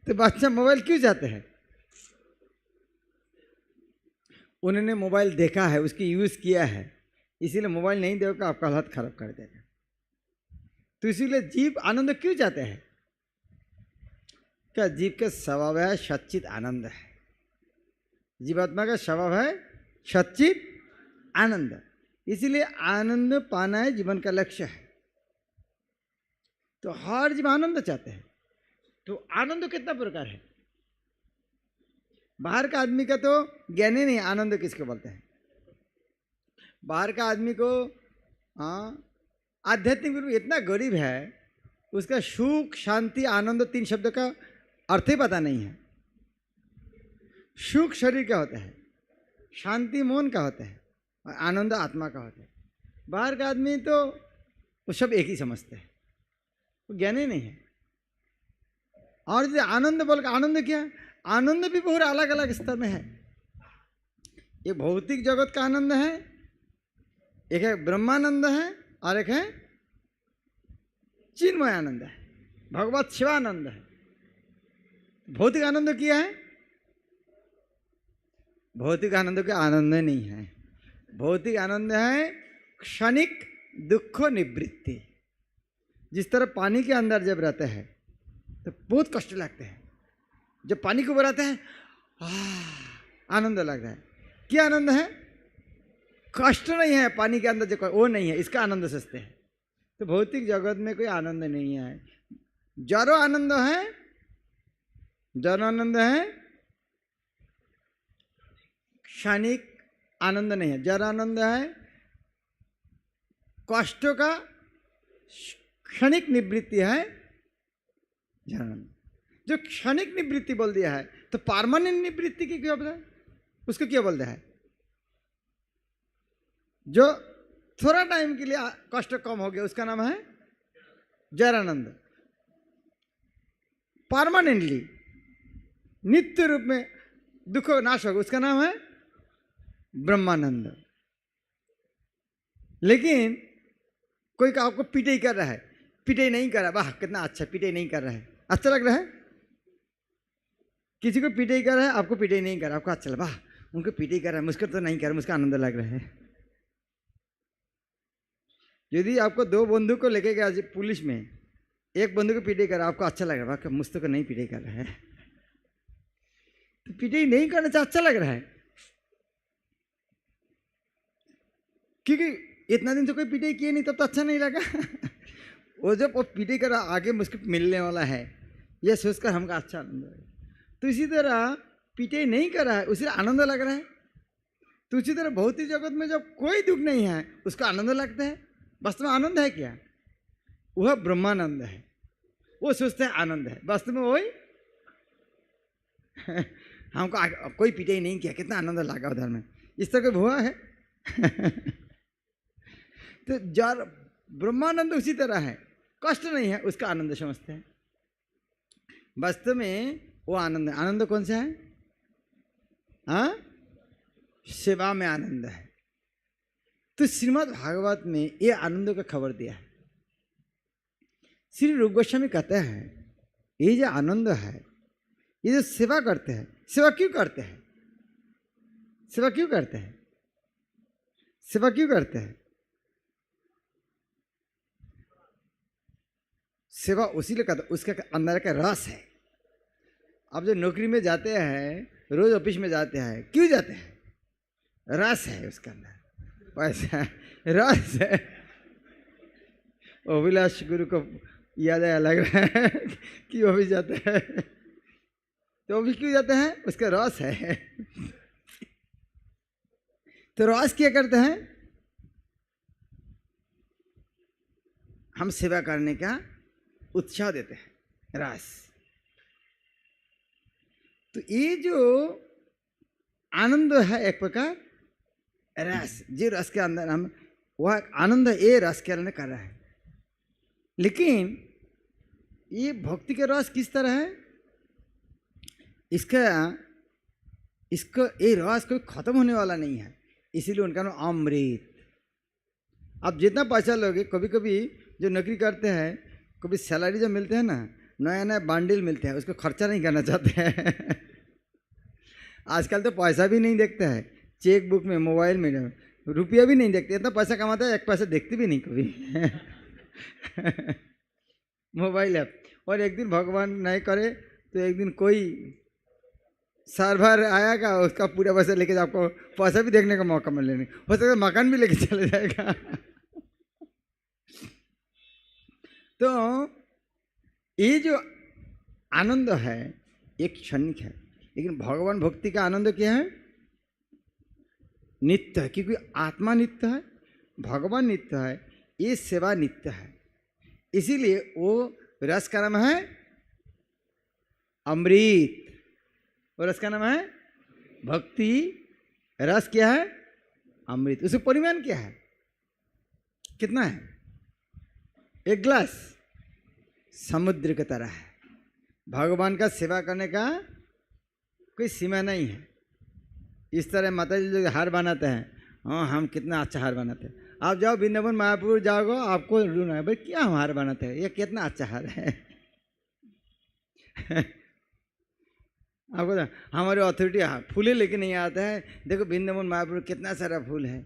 तो बच्चा मोबाइल क्यों चाहते हैं, उन्होंने मोबाइल देखा है, उसकी यूज़ किया है, इसीलिए मोबाइल नहीं देगा आपका हालत खराब कर देगा। तो इसीलिए जीव आनंद क्यों चाहते हैं, क्या जीव का स्वभाव है सच्चित आनंद है, जीवात्मा का स्वभाव है सच्चित आनंद, इसीलिए आनंद पाना है जीवन का लक्ष्य है। तो हर जीव आनंद चाहते हैं। तो आनंद कितना प्रकार है, बाहर का आदमी का तो ज्ञान ही नहीं आनंद किसको बोलते हैं। बाहर का आदमी को आध्यात्मिक रूप इतना गरीब है, उसका सुख शांति आनंद तीन शब्द का अर्थ ही पता नहीं है। सुख शरीर का होता है, शांति मन का होता है और आनंद आत्मा का होता है। बाहर का आदमी तो वो सब एक ही समझते हैं, वो ज्ञान ही नहीं है। और जो आनंद बोल का आनंद क्या, आनंद भी बहुत अलग अलग स्तर में है। एक भौतिक जगत का आनंद है, एक है ब्रह्मानंद है और एक है चिन्मय आनंद है, भगवत शिवानंद है। भौतिक आनंद क्या है? भौतिक आनंद का आनंद नहीं है। भौतिक आनंद है क्षणिक दुख निवृत्ति। जिस तरह पानी के अंदर जब रहते हैं तो बहुत कष्ट लगते हैं, जब पानी को ऊपर आते हैं आनंद लगता है। क्या आनंद है? कष्ट नहीं है पानी के अंदर, जो वो नहीं है, इसका आनंद सोचते हैं। तो भौतिक जगत में कोई आनंद नहीं है। जड़ आनंद है, जड़ आनंद है, क्षणिक आनंद नहीं है। जड़ आनंद है कष्टों का क्षणिक निवृत्ति है जड़ आनंद। जो क्षणिक निवृत्ति बोल दिया है तो परमानेंट निवृत्ति की क्या बोलता है? उसको क्या बोलते हैं? जो थोड़ा टाइम के लिए कष्ट कम हो गया उसका नाम है जरानंद। परमानेंटली नित्य रूप में दुख नाश होगा उसका नाम है ब्रह्मानंद। लेकिन कोई का आपको पिटाई कर रहा है, पिटाई नहीं कर रहा, वाह कितना अच्छा, पिटाई नहीं कर रहा है, अच्छा लग रहा है। किसी को पिटाई कर रहा है, आपको पिटाई नहीं कर रहा, आपको अच्छा लगा, वाह उनको पिटाई कर रहा है, मुझको तो नहीं कर रहा, मुझको आनंद लग रहा है। यदि आपको दो बंदूक को लेके गया पुलिस में, एक बंदूक को पिटाई कर रहा, आपको अच्छा लग रहा है, मुझ तो नहीं पिटाई कर रहा है, तो पिटाई नहीं करने से अच्छा लग रहा है, क्योंकि इतना दिन से कोई पिटाई किए नहीं, तब तो अच्छा नहीं लगा। वो जब वो पिटाई कर रहा, आगे मुझको मिलने वाला है, ये सोचकर हमको अच्छा आनंद है। तो इसी तरह पिटाई नहीं कर रहा है, उसे आनंद लग रहा है। तो इसी तरह भौतिक जगत में जब कोई दुख नहीं है उसको आनंद लगता है। वास्तव में आनंद है क्या? वह ब्रह्मानंद है। वो सोचते हैं आनंद है, वास्तव में वही हमको कोई पिटाई नहीं किया, कितना आनंद लगा उधर में, इस तरह का हुआ है। तो जड़ ब्रह्मानंद उसी तरह है, कष्ट नहीं है, उसका आनंद समझते हैं। वास्तव में वो आनंद है। आनंद कौन सा है? हाँ, सेवा में आनंद है। तो श्रीमद् भागवत में ये आनंद का खबर दिया है। श्री रूप गोस्वामी कहते हैं ये जो आनंद है, ये जो सेवा करते हैं, सेवा क्यों करते हैं? सेवा क्यों करते हैं? सेवा क्यों करते हैं? सेवा उसी लिए करते, उसके अंदर का रस है। अब जो नौकरी में जाते हैं, रोज ऑफिस में जाते हैं, क्यों जाते हैं? रस है उसके अंदर, पैसा रस है। अभिलाष गुरु को याद आया, लग रहा है कि ऑफिस जाते हैं, तो ऑफिस क्यों जाते हैं? उसका रस है। तो रस क्या करते हैं? हम सेवा करने का उत्साह देते हैं, रस। तो ये जो आनंद है एक प्रकार रस, जो रस के अंदर हम वह आनंद ये रस के अंदर कर रहा है। लेकिन ये भक्ति का रस किस तरह है? इसका ये रस कोई खत्म होने वाला नहीं है, इसीलिए उनका नाम अमृत। आप जितना पैसा लोगे, कभी कभी जो नौकरी करते हैं, कभी सैलरी जो मिलते हैं ना, नया नया बंडल मिलते हैं, उसको खर्चा नहीं करना चाहते हैं। आजकल तो पैसा भी नहीं देखते हैं, चेक बुक में, मोबाइल में रुपया भी नहीं देखते। इतना पैसा कमाता है, एक पैसा देखते भी नहीं कभी। Mobile app. और एक दिन भगवान नहीं करे तो एक दिन कोई सर्वर आएगा, उसका पूरा पैसा लेके आपको पैसा भी देखने का मौका मिले नहीं, हो सकता है मकान भी लेके चले जाएगा। तो ये जो आनंद है एक क्षणिक है, लेकिन भगवान भक्ति का आनंद क्या है? नित्य है, क्योंकि आत्मा नित्य है, भगवान नित्य है, ये सेवा नित्य है। इसीलिए वो रस का नाम है अमृत, और रस का नाम है भक्ति। रस क्या है? अमृत। उसका परिमाण क्या है? कितना है? एक गिलास समुद्र की तरह है। भगवान का सेवा करने का कोई सीमा नहीं है। इस तरह माता जी जो हार बनाते हैं, हाँ हम कितना अच्छा हार बनाते हैं। आप जाओ वृंदावन मायापुर जाओगे, आपको ढूंढना है भाई क्या हम हार बनाते हैं, ये कितना अच्छा हार है। आपको हमारे अथॉरिटी फूले लेके नहीं आता है, देखो वृंदावन मायापुर कितना सारा फूल है,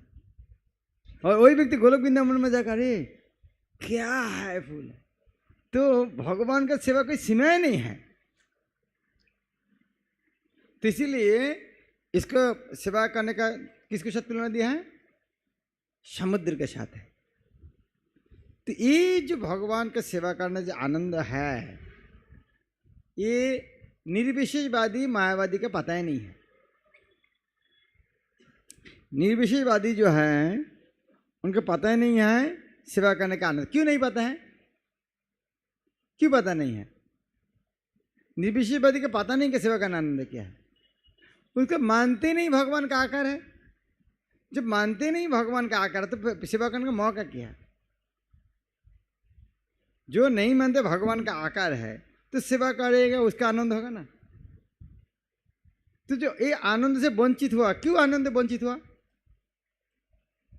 और वही व्यक्ति गोलोक वृंदावन में जाकर अरे क्या है फूल। तो भगवान का सेवा कोई सीमा नहीं है। तो इसीलिए इसको सेवा करने का किसके साथ तुलना दिया है? समुद्र के साथ है। तो ये जो भगवान का सेवा करने जो आनंद है, ये निर्विशेषवादी मायावादी का पता ही नहीं है। निर्विशेषवादी जो है उनको पता ही नहीं है सेवा करने का आनंद। क्यों नहीं पता है? क्यों पता नहीं है? निर्विशेषवादी को पता नहीं कि सेवा करना आनंद क्या है। उसको मानते नहीं भगवान का आकार है। जब मानते नहीं भगवान का आकार तो सेवा करने का मौका क्या है? जो नहीं मानते भगवान का आकार है तो सेवा करेगा, उसका आनंद होगा ना। तो जो ये आनंद से वंचित हुआ, क्यों आनंद वंचित हुआ?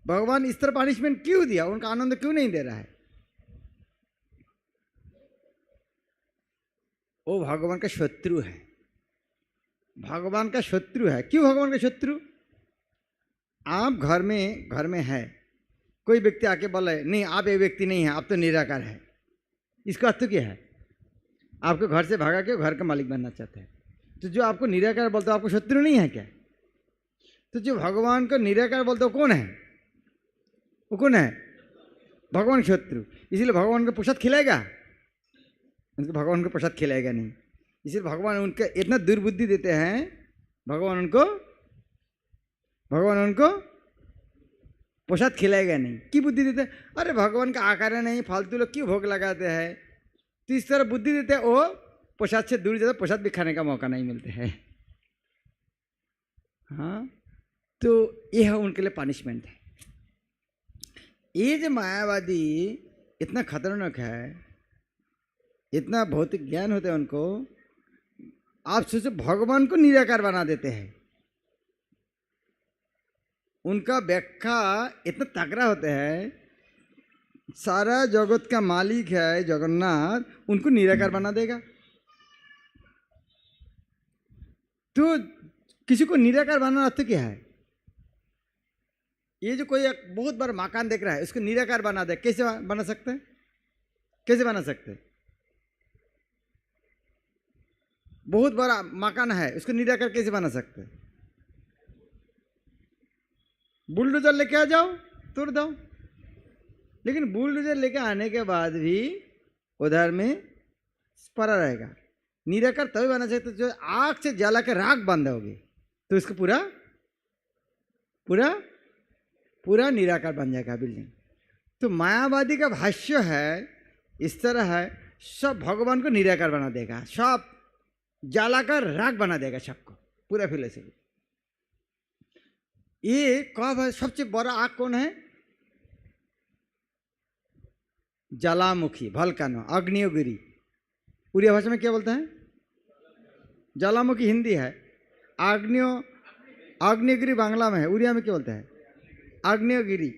भगवान इस तरह पनिशमेंट क्यों दिया? उनका आनंद क्यों नहीं दे रहा है? वो भगवान का शत्रु है। भगवान का शत्रु है। क्यों भगवान का शत्रु? आप घर में है, कोई व्यक्ति आके बोले नहीं आप ये व्यक्ति नहीं है, आप तो निराकार है। इसका अर्थ क्या है? आपको घर से भागा के घर का मालिक बनना चाहते हैं। तो जो आपको निराकार बोलते हो आपको शत्रु नहीं है क्या? तो जो भगवान को निराकार बोलते हो कौन है? वो कौन है? भगवान शत्रु। इसीलिए भगवान को प्रसाद खिलाएगा? उनको भगवान को प्रसाद खिलाएगा नहीं। इसलिए भगवान उनका इतना दुर्बुद्धि देते हैं, भगवान उनको प्रसाद खिलाएगा नहीं। की बुद्धि देते हैं? अरे भगवान का आकार नहीं, फालतू लोग क्यों भोग लगाते हैं। तो इस तरह बुद्धि देते हैं, वो प्रसाद से दूर जाता, प्रसाद भी खाने का मौका नहीं मिलते हैं। हाँ, तो यह उनके लिए पनिशमेंट है। ये जो मायावादी इतना खतरनाक है, इतना भौतिक ज्ञान होता है उनको। आप सोचो भगवान को निराकार बना देते हैं। उनका व्याख्या इतना तगड़ा होता है, सारा जगत का मालिक है जगन्नाथ, उनको निराकार बना देगा। तो किसी को निराकार बनाना अर्थ क्या है? ये जो कोई एक बहुत बड़ा मकान देख रहा है उसको निराकार बना दे, कैसे बना सकते हैं? कैसे बना सकते हैं? बहुत बड़ा मकान है उसको निराकार कैसे बना सकते हैं? बुलडोजर लेके आ जाओ, तोड़ दो। लेकिन बुलडोजर लेके आने के बाद भी उधर में पड़ा रहेगा। निराकार तभी बना सकते जो आग से जला के राख बंद होगी तो इसको पूरा पूरा पूरा निराकार बन जाएगा बिल्डिंग। तो मायावादी का भाष्य है इस तरह है, सब भगवान को निराकार बना देगा, सब जलाकर राख बना देगा सबको, पूरा फिलोसफी। ये कब है? सबसे बड़ा आग कौन है? ज्वालामुखी, वोल्केनो, अग्नियोगिरी। उड़िया भाषा में क्या बोलते हैं? ज्वालामुखी हिंदी है, आग्नेयगिरी बांग्ला में है, उड़िया में क्या बोलते हैं? आग्नेयगिरी।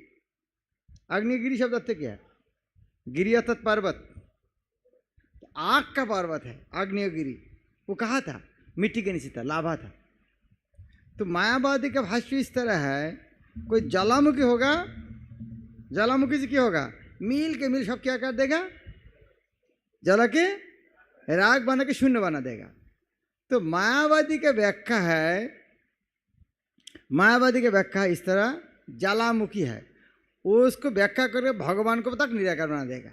आग्नेयगिरी शब्द अर्थ क्या है? गिरी अर्थात पर्वत, आग का पर्वत है आग्नेयगिरी। वो कहाँ था? मिट्टी के नीचे था, लाभा था। तो मायावादी का भाष्य इस तरह है, कोई ज्वालामुखी होगा, ज्वालामुखी से क्या होगा? मील के मील सब क्या कर देगा? जला के राख बना के शून्य बना देगा। तो मायावादी का व्याख्या है, मायावादी का व्याख्या इस तरह ज्वालामुखी है, वो उसको व्याख्या करके भगवान को तक निराकार बना देगा।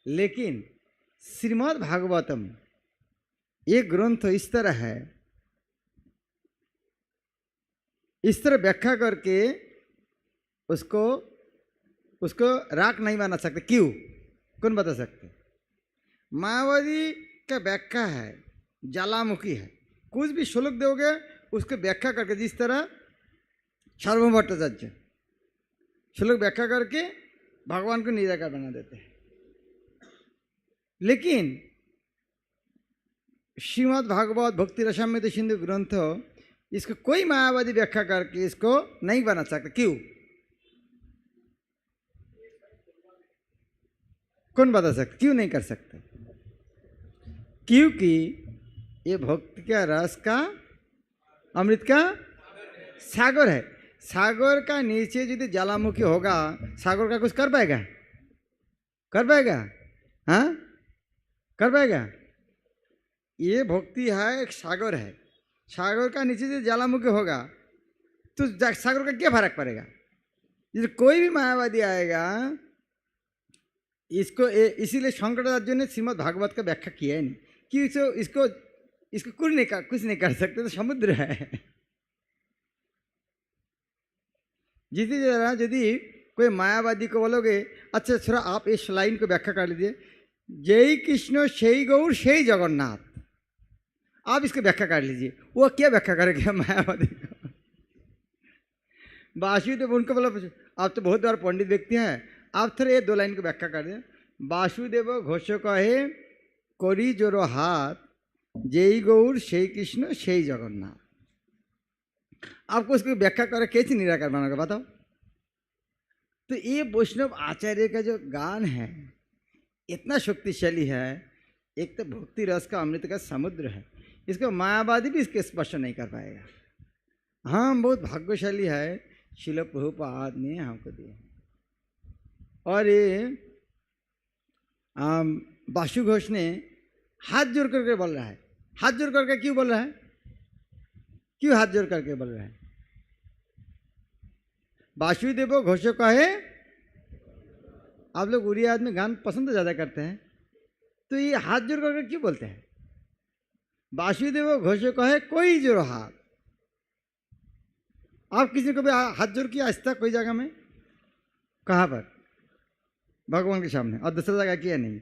लेकिन श्रीमद् भागवतम ये ग्रंथ इस तरह है, इस तरह व्याख्या करके उसको राख नहीं बना सकते। क्यों? कौन बता सकते? मायावादी का व्याख्या है ज्वालामुखी है। कुछ भी श्लोक दोगे उसको व्याख्या करके, जिस तरह सार्वभौम भट्टाचार्य श्लोक व्याख्या करके भगवान को निराकार बना देते हैं। लेकिन श्रीमद् भागवत भक्ति रसामृत सिंधु ग्रंथ इसको कोई मायावादी व्याख्या करके इसको नहीं बना सकता। क्यों? कौन बता सकता? क्यों नहीं कर सकते? क्योंकि ये भक्ति का रस का अमृत का सागर है। सागर का नीचे यदि ज्वालामुखी होगा, सागर का कुछ कर पाएगा? कर पाएगा? हाँ, कर पाएगा? ये भक्ति है, एक सागर है। सागर का नीचे यदि ज्वालामुखी होगा तो सागर का क्या फर्क पड़ेगा? यदि कोई भी मायावादी आएगा, इसको इसीलिए शंकराचार्य ने श्रीमद् भागवत का व्याख्या किया ही नहीं कि इसको कुछ नहीं कर सकते, तो समुद्र है। जितनी जरा यदि कोई मायावादी को बोलोगे अच्छा थोड़ा आप इस लाइन को व्याख्या कर लीजिए, जय कृष्ण शेई गौर शेई जगन्नाथ, आप इसको व्याख्या कर लीजिए, वो क्या व्याख्या करेगा मायावादी को? वासुदेव उनको बोला आप तो बहुत बार पंडित व्यक्ति हैं, आप थोड़ा ये 2 लाइन को व्याख्या कर दें। वासुदेव घोष कहे करी जोरो हाथ, जय गौर शेई कृष्ण शेई जगन्नाथ। आपको उसकी व्याख्या कर कैसे निराकार बनाओगे बताओ? तो ये वैष्णव आचार्य का जो गान है इतना शक्तिशाली है, एक तो भक्ति रस का अमृत का समुद्र है, इसको मायावादी भी इसके स्पर्श नहीं कर पाएगा। हाँ, बहुत भाग्यशाली है, श्रील प्रभुपाद ने हमको दिए। और ये वासु घोष ने हाथ जोड़ करके बोल रहा है। हाथ जोड़ करके क्यों बोल रहा है? क्यों हाथ जोड़ करके बोल रहा है? वासुदेव घोष कहे, आप लोग उड़िया आदमी गान पसंद ज़्यादा करते हैं, तो ये हाथ जोड़ करके क्यों बोलते हैं? वासुदेव घोष कहे कोई जोड़ो हाथ। आप किसी को भी हाथ जोड़ किया आज तक कोई जगह में? कहाँ पर? भगवान के सामने, और दूसरा जगह किया नहीं।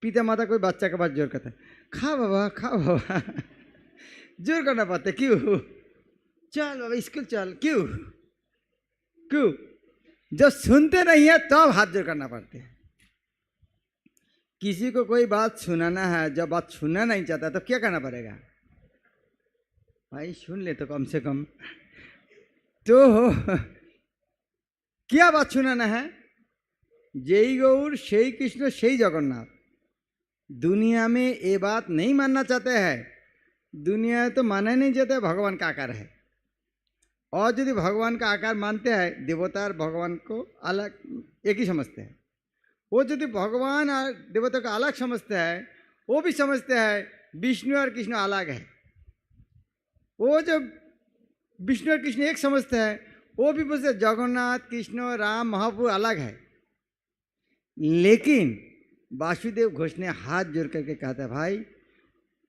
पिता माता कोई बच्चा के पास जोर करता है, खा बाबा खा बाबा, जोर करना पड़ता है। क्यों? चल बाबा स्कूल चल, क्यों? क्यों? जब सुनते नहीं है तब हाथ जोर करना पड़ते हैं। किसी को कोई बात सुनाना है, जब बात सुनना नहीं चाहता तो क्या करना पड़ेगा? भाई सुन ले तो कम से कम। तो क्या बात सुनाना है? जय गौर शेई कृष्ण शेई जगन्नाथ। दुनिया में ये बात नहीं मानना चाहते हैं, दुनिया तो मानना नहीं चाहते भगवान का आकार है। और यदि भगवान का आकार मानते हैं, देवता और भगवान को अलग एक ही समझते हैं। वो यदि भगवान और देवता को अलग समझते हैं, वो भी समझते हैं विष्णु और कृष्ण अलग है। वो जब विष्णु और कृष्ण एक समझते हैं, वो भी बोलते जगन्नाथ कृष्ण राम महाप्रभु अलग है। लेकिन वासुदेव घोष ने हाथ जोड़ करके कहा था, भाई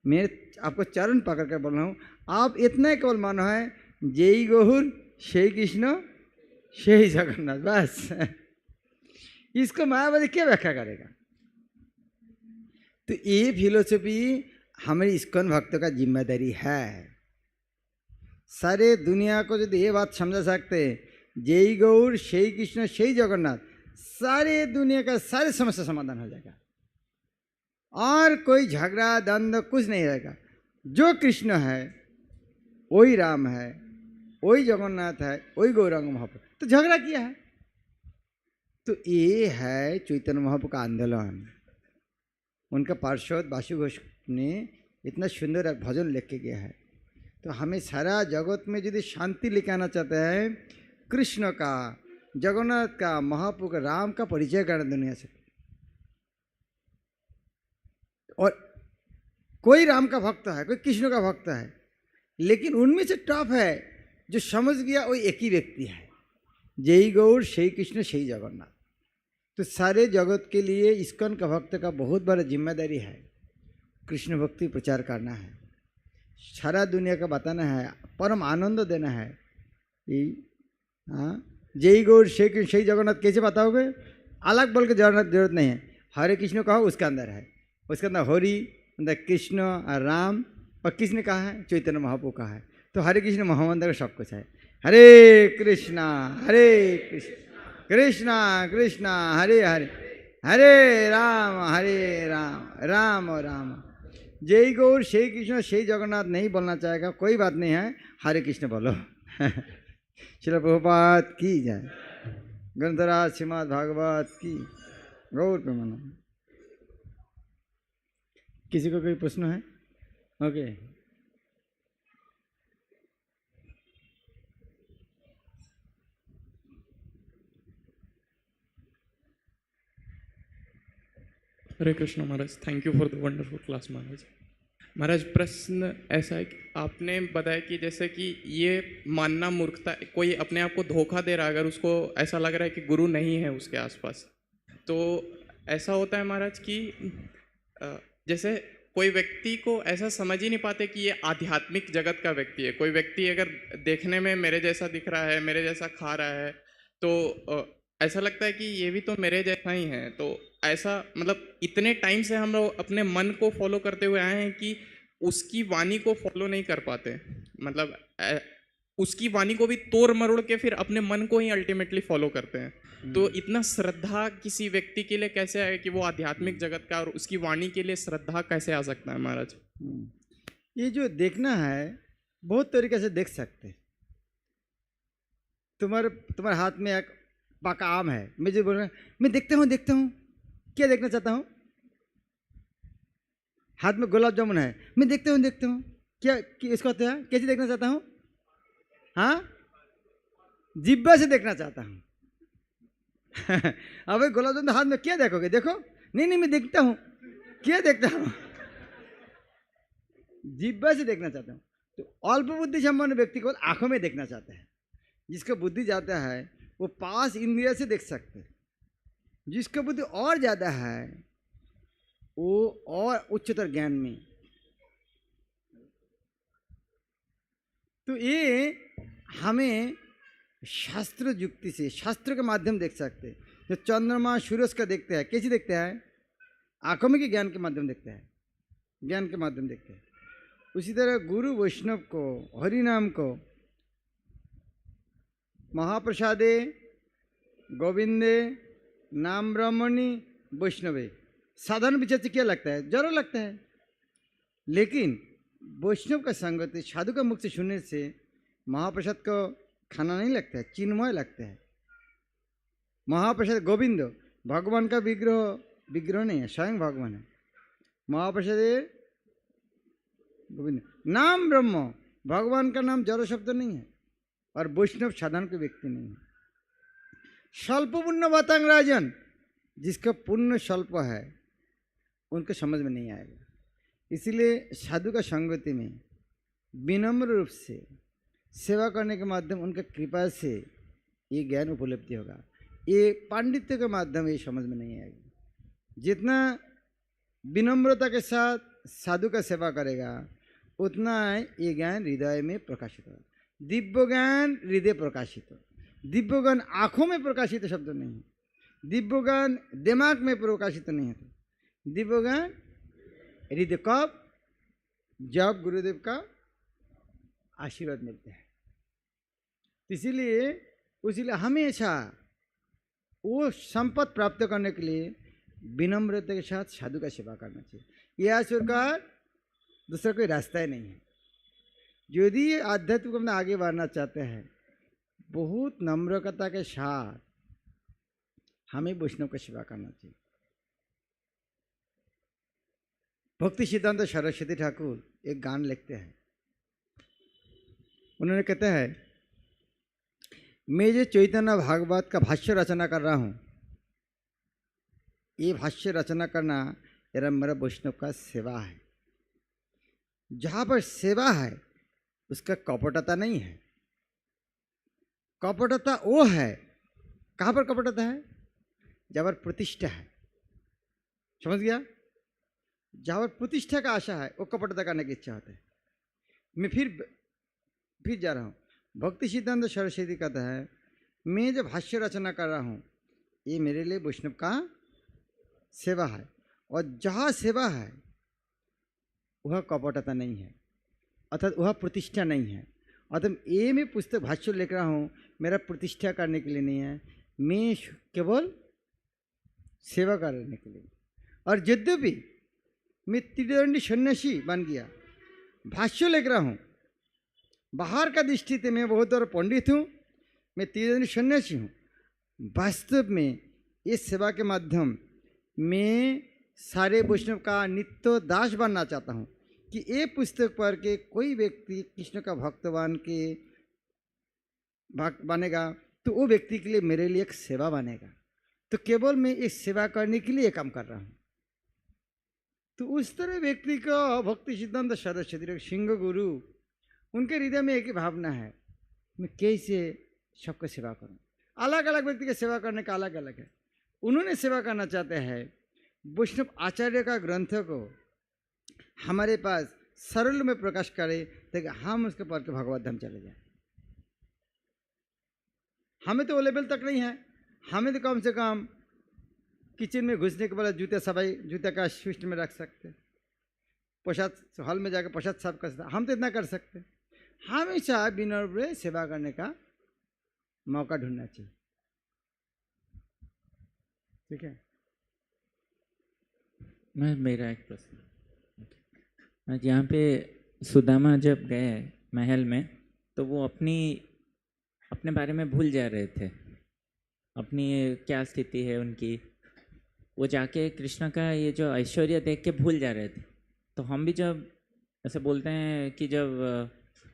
मैं आपको चरण पकड़ कर बोल रहा हूँ, आप इतना केवल मानो है जय गौर शेई कृष्ण शेई जगन्नाथ, बस। इसको मायावादी क्या व्याख्या करेगा? तो ये फिलोसफी हमारी इस्कॉन भक्तों का जिम्मेदारी है। सारे दुनिया को यदि ये बात समझा सकते जय गौर शेई कृष्ण शेई जगन्नाथ, सारे दुनिया का सारे समस्या समाधान हो जाएगा और कोई झगड़ा द्वंद्व कुछ नहीं रहेगा। जो कृष्ण है वही राम है, वही जगन्नाथ है, वही गौरांग महाप्रभु, तो झगड़ा किया है? तो ये है चैतन्य महाप्रभु का आंदोलन। उनका पार्षद वासु घोष ने इतना सुंदर एक भजन लिख के गया है। तो हमें सारा जगत में यदि शांति लेके आना चाहते हैं, कृष्ण का, जगन्नाथ का, महाप्रभु का, राम का परिचय करना दुनिया से। और कोई राम का भक्त है, कोई कृष्ण का भक्त है, लेकिन उनमें से टॉप है जो समझ गया वो एक ही व्यक्ति है, जय गौर शेई कृष्ण शेई जगन्नाथ। तो सारे जगत के लिए इस्कॉन का भक्त का बहुत बड़ा जिम्मेदारी है, कृष्ण भक्ति प्रचार करना है, सारा दुनिया का बताना है, परम आनंद देना है। हाँ, जय गौर शेई कृष्ण शेई जगन्नाथ कैसे बताओगे? अलग बोल के जरूरत नहीं है। हरे कृष्ण कहो उसका अंदर है, उसके अंदर हरि, अंदर कृष्ण और राम, और किसने कहा है? चैतन्य महाप्रभु कहा है। तो हरे कृष्ण महामंत्र का सब कुछ है। हरे कृष्णा कृष्ण कृष्णा हरे हरे, हरे राम राम राम। जय गौर शेई कृष्ण शेई जगन्नाथ नहीं बोलना चाहेगा, कोई बात नहीं है, हरे कृष्ण बोलो। श्रील प्रभुपाद की जय। ग्रंथराज श्रीमद् भागवत की। गौर प्रेमानंद। किसी को कोई प्रश्न है? ओके,
हरे कृष्ण महाराज, thank you for the wonderful class महाराज। महाराज प्रश्न ऐसा है कि आपने बताया कि जैसे कि ये मानना मूर्खता, कोई अपने आप को धोखा दे रहा है अगर उसको ऐसा लग रहा है कि गुरु नहीं है उसके आसपास, तो ऐसा होता है महाराज कि जैसे कोई व्यक्ति को ऐसा समझ ही नहीं पाते कि ये आध्यात्मिक जगत का व्यक्ति है। कोई व्यक्ति अगर देखने में मेरे जैसा दिख रहा है, मेरे जैसा खा रहा है, तो ऐसा लगता है कि ये भी तो मेरे जैसा ही है। तो ऐसा मतलब इतने टाइम से हम लोग अपने मन को फॉलो करते हुए आए हैं कि उसकी वाणी को फॉलो नहीं कर पाते, मतलब उसकी वाणी को भी तोड़ मरोड़ के फिर अपने मन को ही अल्टीमेटली फॉलो करते हैं। तो इतना श्रद्धा किसी व्यक्ति के लिए कैसे आए कि वो आध्यात्मिक जगत का, और उसकी वाणी के लिए श्रद्धा कैसे आ सकता है महाराज?
ये जो देखना है बहुत तरीके से देख सकते हैं। तुम्हारे हाथ में एक पका आम है, मैं जो बोल रहा हूँ मैं देखता हूँ, क्या देखना चाहता हूँ? हाथ में गुलाब जामुन है, मैं देखता हूँ, क्या इसको होता है, कैसे देखना चाहता हूँ? हाँ, जिब्बा से देखना चाहता हूँ। अब गुलाब जामुन हाथ में क्या देखोगे? देखो, नहीं मैं देखता हूँ, क्या देखता हूँ? जिब्बा से देखना चाहता हूँ। तो अल्प बुद्धि संपन्न व्यक्ति को आंखों में देखना चाहता है। जिसका बुद्धि जाता है वो पास इंद्रिय से देख सकते हैं। जिसका बुद्धि और ज़्यादा है वो और उच्चतर ज्ञान में। तो ये हमें शास्त्र युक्ति से, शास्त्र के माध्यम देख सकते हैं। जो चंद्रमा सूरज का देखते हैं, कैसे देखते हैं? आंखों में के ज्ञान के माध्यम देखते हैं, ज्ञान के माध्यम देखते हैं। उसी तरह गुरु वैष्णव को, हरिनाम को, महाप्रसादे गोविंदे नाम ब्रह्मणि वैष्णवे, साधारण विचार से क्या लगता है? जरूर लगता है। लेकिन वैष्णव का संगति, साधु का मुख से सुनने से महाप्रसाद को खाना नहीं लगता है, चिन्मय लगता है। महाप्रसाद गोविंद भगवान का विग्रह नहीं है, स्वयं भगवान है। महाप्रसाद गोविंद नाम ब्रह्म, भगवान का नाम जड़ शब्द नहीं है। और वैष्णव साधारण कोई व्यक्ति नहीं है। स्वल्प पुण्य बतांग राजन, जिसका पुण्य स्वल्प है उनको समझ में नहीं आएगा। इसलिए साधु का संगति में विनम्र रूप से सेवा करने के माध्यम, उनका कृपा से ये ज्ञान उपलब्धि होगा। ये पांडित्य के माध्यम ये समझ में नहीं आएगा। जितना विनम्रता के साथ साधु का सेवा करेगा उतना ये ज्ञान हृदय में प्रकाशित होगा। दिव्य ज्ञान हृदय प्रकाशित हो। दिव्य ज्ञान आँखों में प्रकाशित शब्द नहीं है, दिव्य ज्ञान दिमाग में प्रकाशित नहीं है। दिव्य ज्ञान हृदय कब? जब गुरुदेव का आशीर्वाद मिलता है। इसीलिए हमेशा वो संपत्ति प्राप्त करने के लिए विनम्रता के साथ साधु का सेवा करना चाहिए। यह सरकार दूसरा कोई रास्ता ही नहीं है। यदि आध्यात्मिक में आगे बढ़ना चाहते हैं, बहुत नम्रता के साथ हमें वैष्णव का सेवा करना चाहिए। भक्ति सिद्धांत सरस्वती ठाकुर एक गान लिखते हैं। उन्होंने कहते हैं, मैं जो चैतन्य भागवत का भाष्य रचना कर रहा हूँ, ये भाष्य रचना करना मेरा वैष्णव का सेवा है। जहाँ पर सेवा है उसका कपटता नहीं है। कपटता वो है, कहाँ पर कपटता है? जहाँ पर प्रतिष्ठा है। समझ गया? जहाँ पर प्रतिष्ठा का आशा है वो कपटता करने की इच्छा होता है। मैं फिर जा रहा हूँ। भक्ति सिद्धांत सरस्वती कहता है, मैं जब भाष्य रचना कर रहा हूँ ये मेरे लिए वैष्णव का सेवा है। और जहाँ सेवा है वह कपटता नहीं है, अर्थात वह प्रतिष्ठा नहीं है। अर्थात ये मैं पुस्तक भाष्य लिख रहा हूँ मेरा प्रतिष्ठा करने के लिए नहीं है, मैं केवल सेवा करने के लिए। और यद्यपि मैं त्रिदंडी सन्यासी बन गया, भाष्य लिख रहा हूँ, बाहर का दृष्टि से मैं बहुत बड़ा पंडित हूँ, मैं त्रिदंडी सन्यासी हूँ। वास्तव में इस सेवा के माध्यम मैं सारे वैष्णव का नित्य दास बनना चाहता हूँ कि ये पुस्तक पढ़ के कोई व्यक्ति कृष्ण का भक्तवान के भक्त बनेगा तो वो व्यक्ति के लिए मेरे लिए एक सेवा बनेगा। तो केवल मैं इस सेवा करने के लिए काम कर रहा हूँ। तो उस तरह व्यक्ति को भक्ति सिद्धांत सरस्वती सिंह गुरु उनके हृदय में एक ही भावना है, मैं कैसे सबको सेवा करूं। अलग अलग व्यक्ति की सेवा करने का अलग अलग है। उन्होंने सेवा करना चाहते हैं वैष्णव आचार्य का ग्रंथ को हमारे पास सरल में प्रकाश करे ताकि हम उसके पढ़ के भगवत धाम चले जाए। हमें तो वो लेवल तक नहीं है, हमें तो कम से कम किचन में घुसने के बाद जूते सफाई जूते का स्विच में रख सकते, प्रसाद हॉल में जाकर प्रसाद साफ कर सकते, हम तो इतना कर सकते। हमेशा विनम्र सेवा करने का मौका ढूंढना चाहिए। ठीक है।
मेरा एक प्रश्न, यहाँ पे सुदामा जब गए महल में तो वो अपने बारे में भूल जा रहे थे, अपनी क्या स्थिति है उनकी, वो जाके कृष्ण का ये जो ऐश्वर्य देख के भूल जा रहे थे। तो हम भी जब ऐसे बोलते हैं कि जब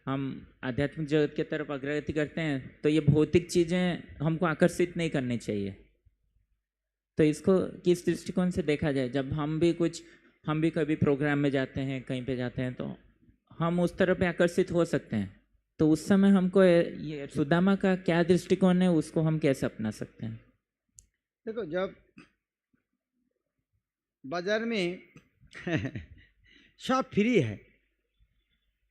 हम आध्यात्मिक जगत की तरफ अग्रगति करते हैं तो ये भौतिक चीज़ें हमको आकर्षित नहीं करनी चाहिए। तो इसको किस दृष्टिकोण से देखा जाए? जब हम भी कभी प्रोग्राम में जाते हैं, कहीं पे जाते हैं, तो हम उस तरफ आकर्षित हो सकते हैं। तो उस समय हमको ये सुदामा का क्या दृष्टिकोण है, उसको हम कैसे अपना सकते हैं?
देखो, जब बाजार में सब फ्री है,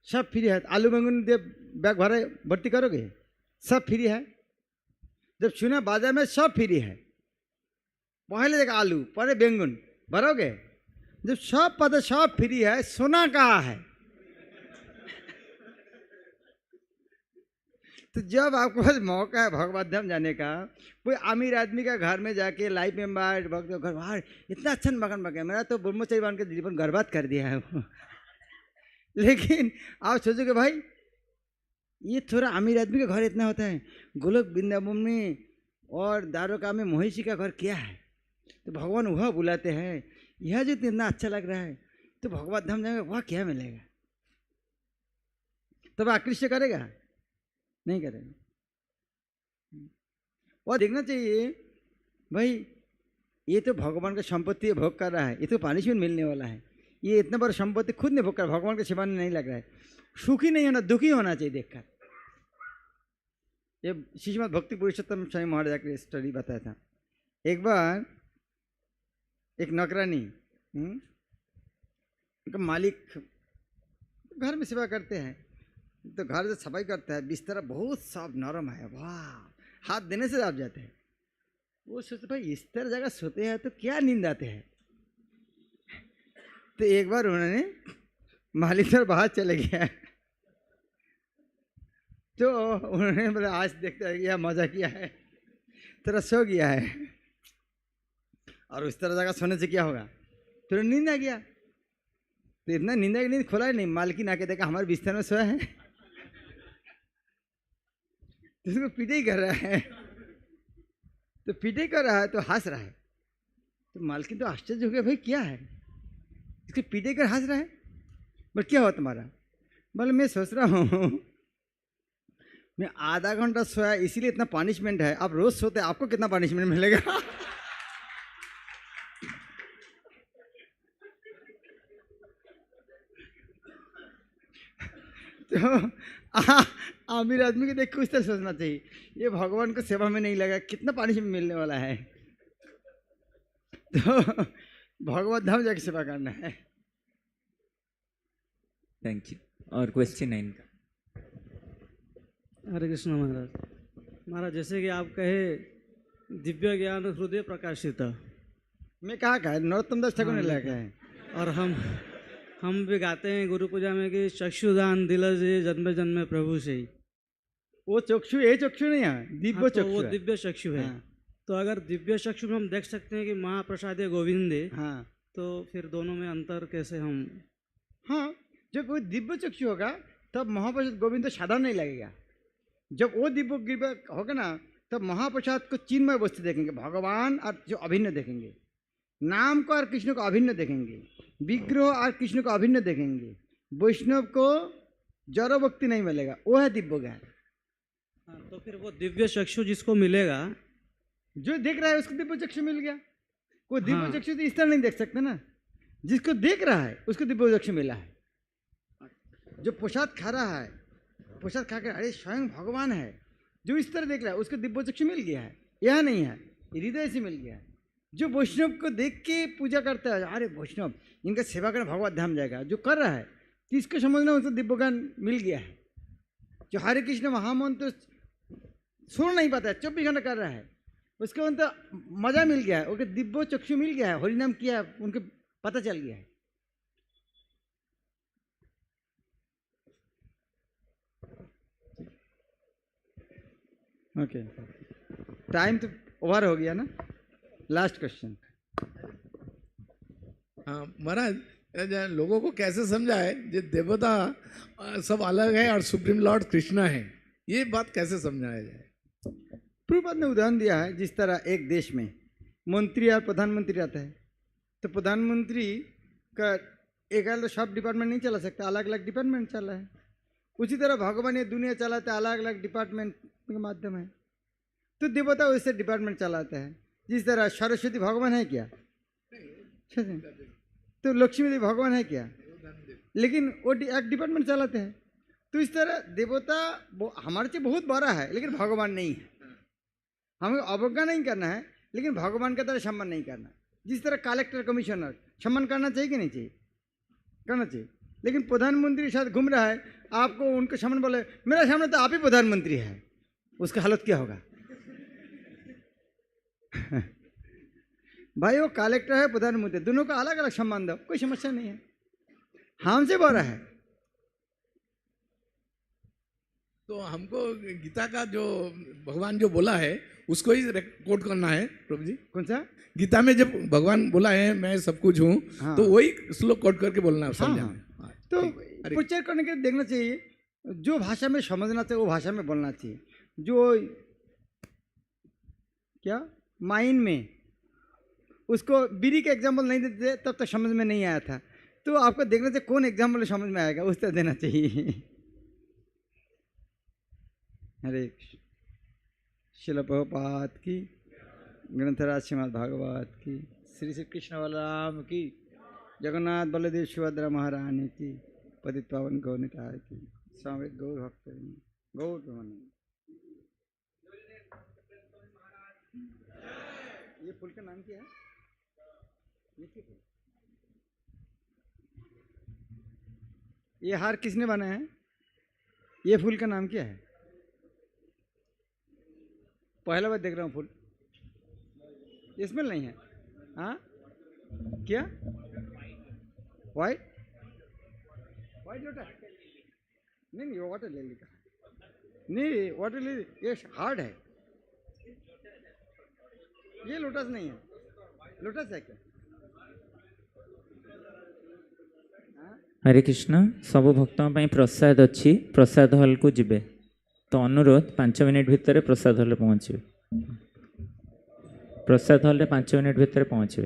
सब फ्री है, आलू बैंगन दे बैग भर्ती करोगे, सब फ्री है। जब सुना बाजार में सब फ्री है, पहले देखा आलू पहले बैंगन भरोगे, जब सब पता सब फ्री है, सोना कहाँ है? तो जब आपको पास मौका है भगवत धाम जाने का, कोई अमीर आदमी का घर में जाके लाइफ मेंबर घर बाहर इतना अच्छा मकान बना, मेरा तो ब्रह्मचारी बन के जीवन बर्बाद कर दिया है वो। लेकिन आप सोचोगे भाई ये थोड़ा अमीर आदमी का घर इतना होता है, गोलोक वृंदावन में और द्वारका में महिषी का घर क्या है? तो भगवान वह बुलाते हैं, यह जो इतना अच्छा लग रहा है, तो भगवत धाम जाएंगे वह क्या मिलेगा? तब आकृष्ट करेगा? नहीं करेगा। और देखना चाहिए भाई, ये तो भगवान का संपत्ति भोग कर रहा है, ये तो पनिशमेंट मिलने वाला है। ये इतना बड़ा संपत्ति खुद नहीं भोग कर, भगवान के सेवा में नहीं लग रहा है। सुखी नहीं होना, दुखी होना चाहिए देखकर। ये श्रीमद् भक्ति पुरुषोत्तम स्वामी महाराज की स्टोरी बताया था। एक बार एक नौकरानी उनका मालिक घर में सेवा करते हैं, तो घर से सफाई करता है, बिस्तर बहुत साफ नरम है, वाह, हाथ देने से आप जाते हैं। वो सोचते भाई इस तरह जगह सोते हैं तो क्या नींद आते हैं। तो एक बार उन्होंने मालिक सर बाहर चले गया, तो उन्होंने बोला आज देखते हैं यह मजा किया है, तेरा सो गया है। और उस तरह जगह सोने से क्या होगा? तो नींद आ गया। तो इतना नींद की नींद खोला ही नहीं, मालकिन आके देखा हमारे बिस्तर में सोया है, तो उसको पीटे कर रहा है। तो पीटे कर रहा है तो हंस रहा है। तो मालकिन तो आश्चर्य हो गया, भाई क्या है, इसको पीटे कर हंस रहा है? बोले क्या हुआ तुम्हारा? बोले मैं सोच रहा हूँ मैं आधा घंटा सोया इसीलिए इतना पनिशमेंट है, आप रोज सोते आपको कितना पनिशमेंट मिलेगा? तो आमिर आदमी को देख के उस तरह सोचना चाहिए, ये भगवान को सेवा में नहीं लगा, कितना पनिशमेंट मिलने वाला है। तो भगवत धाम जाके सेवा करना है।
Thank you. और क्वेश्चन है इनका।
हरे कृष्ण महाराज। महाराज जैसे कि आप कहे दिव्य ज्ञान हृदय प्रकाशित,
मैं कहा नरोत्तम दास ठाकुर ने लगा है।
और हम भी गाते हैं गुरु पूजा में कि चक्षुदान दिल से जन्म जन्म प्रभु से ही।
वो चक्षु ये चक्षु नहीं है, दिव्य चक्षु।
वो दिव्य चक्षु है। तो अगर दिव्य चक्षु में हम देख सकते हैं कि महाप्रसाद गोविंदे, तो फिर दोनों में अंतर कैसे हम?
हाँ, जब वो दिव्य चक्षु होगा तब महाप्रसाद गोविंद तो साधारण नहीं लगेगा। जब वो दिव्य होगा ना, तब महाप्रसाद को चिन्मय वस्तु देखेंगे, भगवान और जो अभिन्न देखेंगे। नाम को और कृष्ण को अभिन्न देखेंगे, विग्रह और कृष्ण को अभिन्न देखेंगे, वैष्णव को जड़ भक्ति नहीं मिलेगा, वो है दिव्य ज्ञान।
हाँ, तो फिर वो दिव्य चक्षु जिसको मिलेगा,
जो देख रहा है उसको दिव्य चक्षु मिल गया। कोई दिव्य
हाँ।
चक्षु तो इस तरह नहीं देख सकते ना, जिसको देख रहा है उसको दिव्य चक्षु मिला है। जो प्रसाद खा रहा है, प्रसाद खा कर अरे स्वयं भगवान है, जो इस तरह देख रहा है उसको दिव्य चक्षु मिल गया है। यह नहीं है, हृदय से मिल गया है। जो वैष्णव को देख के पूजा करता है, अरे वैष्णव इनका सेवा करना भगवत धाम जाएगा, जो कर रहा है किसको समझना उसको दिव्य ज्ञान मिल गया है। जो हरे कृष्ण महामंत्र सुन नहीं पाता है, 24 घंटा कर रहा है, उसको उनका मजा मिल गया है, उनके दिव्य चक्षु मिल गया है, हरिनाम किया है, उनके पता चल गया है। ओके, टाइम तो ओवर हो गया ना। Last question.
हाँ महाराज, लोगों को कैसे समझाए जो देवता सब अलग है और सुप्रीम लॉर्ड कृष्णा है, ये बात कैसे समझाया जाए?
प्रभुपाद ने उदाहरण दिया है, जिस तरह एक देश में मंत्री और प्रधानमंत्री आता है, तो प्रधानमंत्री का एक अलग सब डिपार्टमेंट नहीं चला सकता, अलग अलग डिपार्टमेंट चला है। उसी तरह भगवान ये दुनिया चलाता है अलग अलग डिपार्टमेंट के माध्यम है, तो देवता वैसे डिपार्टमेंट चलाता है। जिस तरह सरस्वती भगवान है क्या, तो लक्ष्मी देवी भगवान है क्या, लेकिन वो एक डिपार्टमेंट चलाते हैं। तो इस तरह देवता हमारे से बहुत बड़ा है, लेकिन भगवान नहीं है। हमें अवज्ञा नहीं करना है, लेकिन भगवान का तरह सम्मान नहीं करना। जिस तरह कलेक्टर कमिश्नर सम्मान करना चाहिए कि नहीं चाहिए, करना चाहिए। लेकिन प्रधानमंत्री के साथ घूम रहा है, आपको उनके सामने बोले मेरा सामने तो आप ही प्रधानमंत्री है, उसका हालत क्या होगा? भाई वो कलेक्टर है, प्रधानमंत्री, दोनों का अलग अलग सम्मान दो, कोई समस्या नहीं है, हमसे बड़ा है।
तो हमको गीता का जो भगवान जो बोला है उसको ही कोट करना है प्रभु जी।
कौन सा?
गीता में जब भगवान बोला है मैं सब कुछ हूँ,
हाँ।
तो वही श्लोक कोट करके बोलना है, समझा?
हाँ। तो प्रचार करने के लिए देखना चाहिए, जो भाषा में समझना चाहिए वो भाषा में बोलना चाहिए। जो क्या माइंड में उसको बीड़ी का एग्जाम्पल नहीं देते तब तक समझ में नहीं आया था, तो आपको देखना चाहिए कौन एग्जाम्पल समझ में आएगा, उस तरह देना चाहिए। हरे कृष्ण। शिल प्रभुपाद की, ग्रंथराज श्रीमद् भागवत की, श्री श्री कृष्ण बलराम की, जगन्नाथ बलदेव सुभद्रा महारानी की, पतित पावन गौर निताय की, स्वामी गौर भक्त गौर ब्रह्मानंद। ये फूल का नाम क्या है? ये हार किसने बनाया है? ये फूल का नाम क्या है? पहला बार देख रहा हूँ फूल, स्मेल नहीं है। हाँ क्या? White white lotus? नहीं वाटर लिली का नहीं, वाटर लिली ये हार्ड है, ये लोटस नहीं है। लोटस है क्या?
हरे कृष्ण। सबु भक्तों ପାଇଁ प्रसाद अच्छी, प्रसाद हॉल को जिबे, तो अनुरोध 5 मिनिट भितर प्रसाद हॉल पहुँचे, प्रसाद हॉल 5 मिनिट भितर पहुँचे।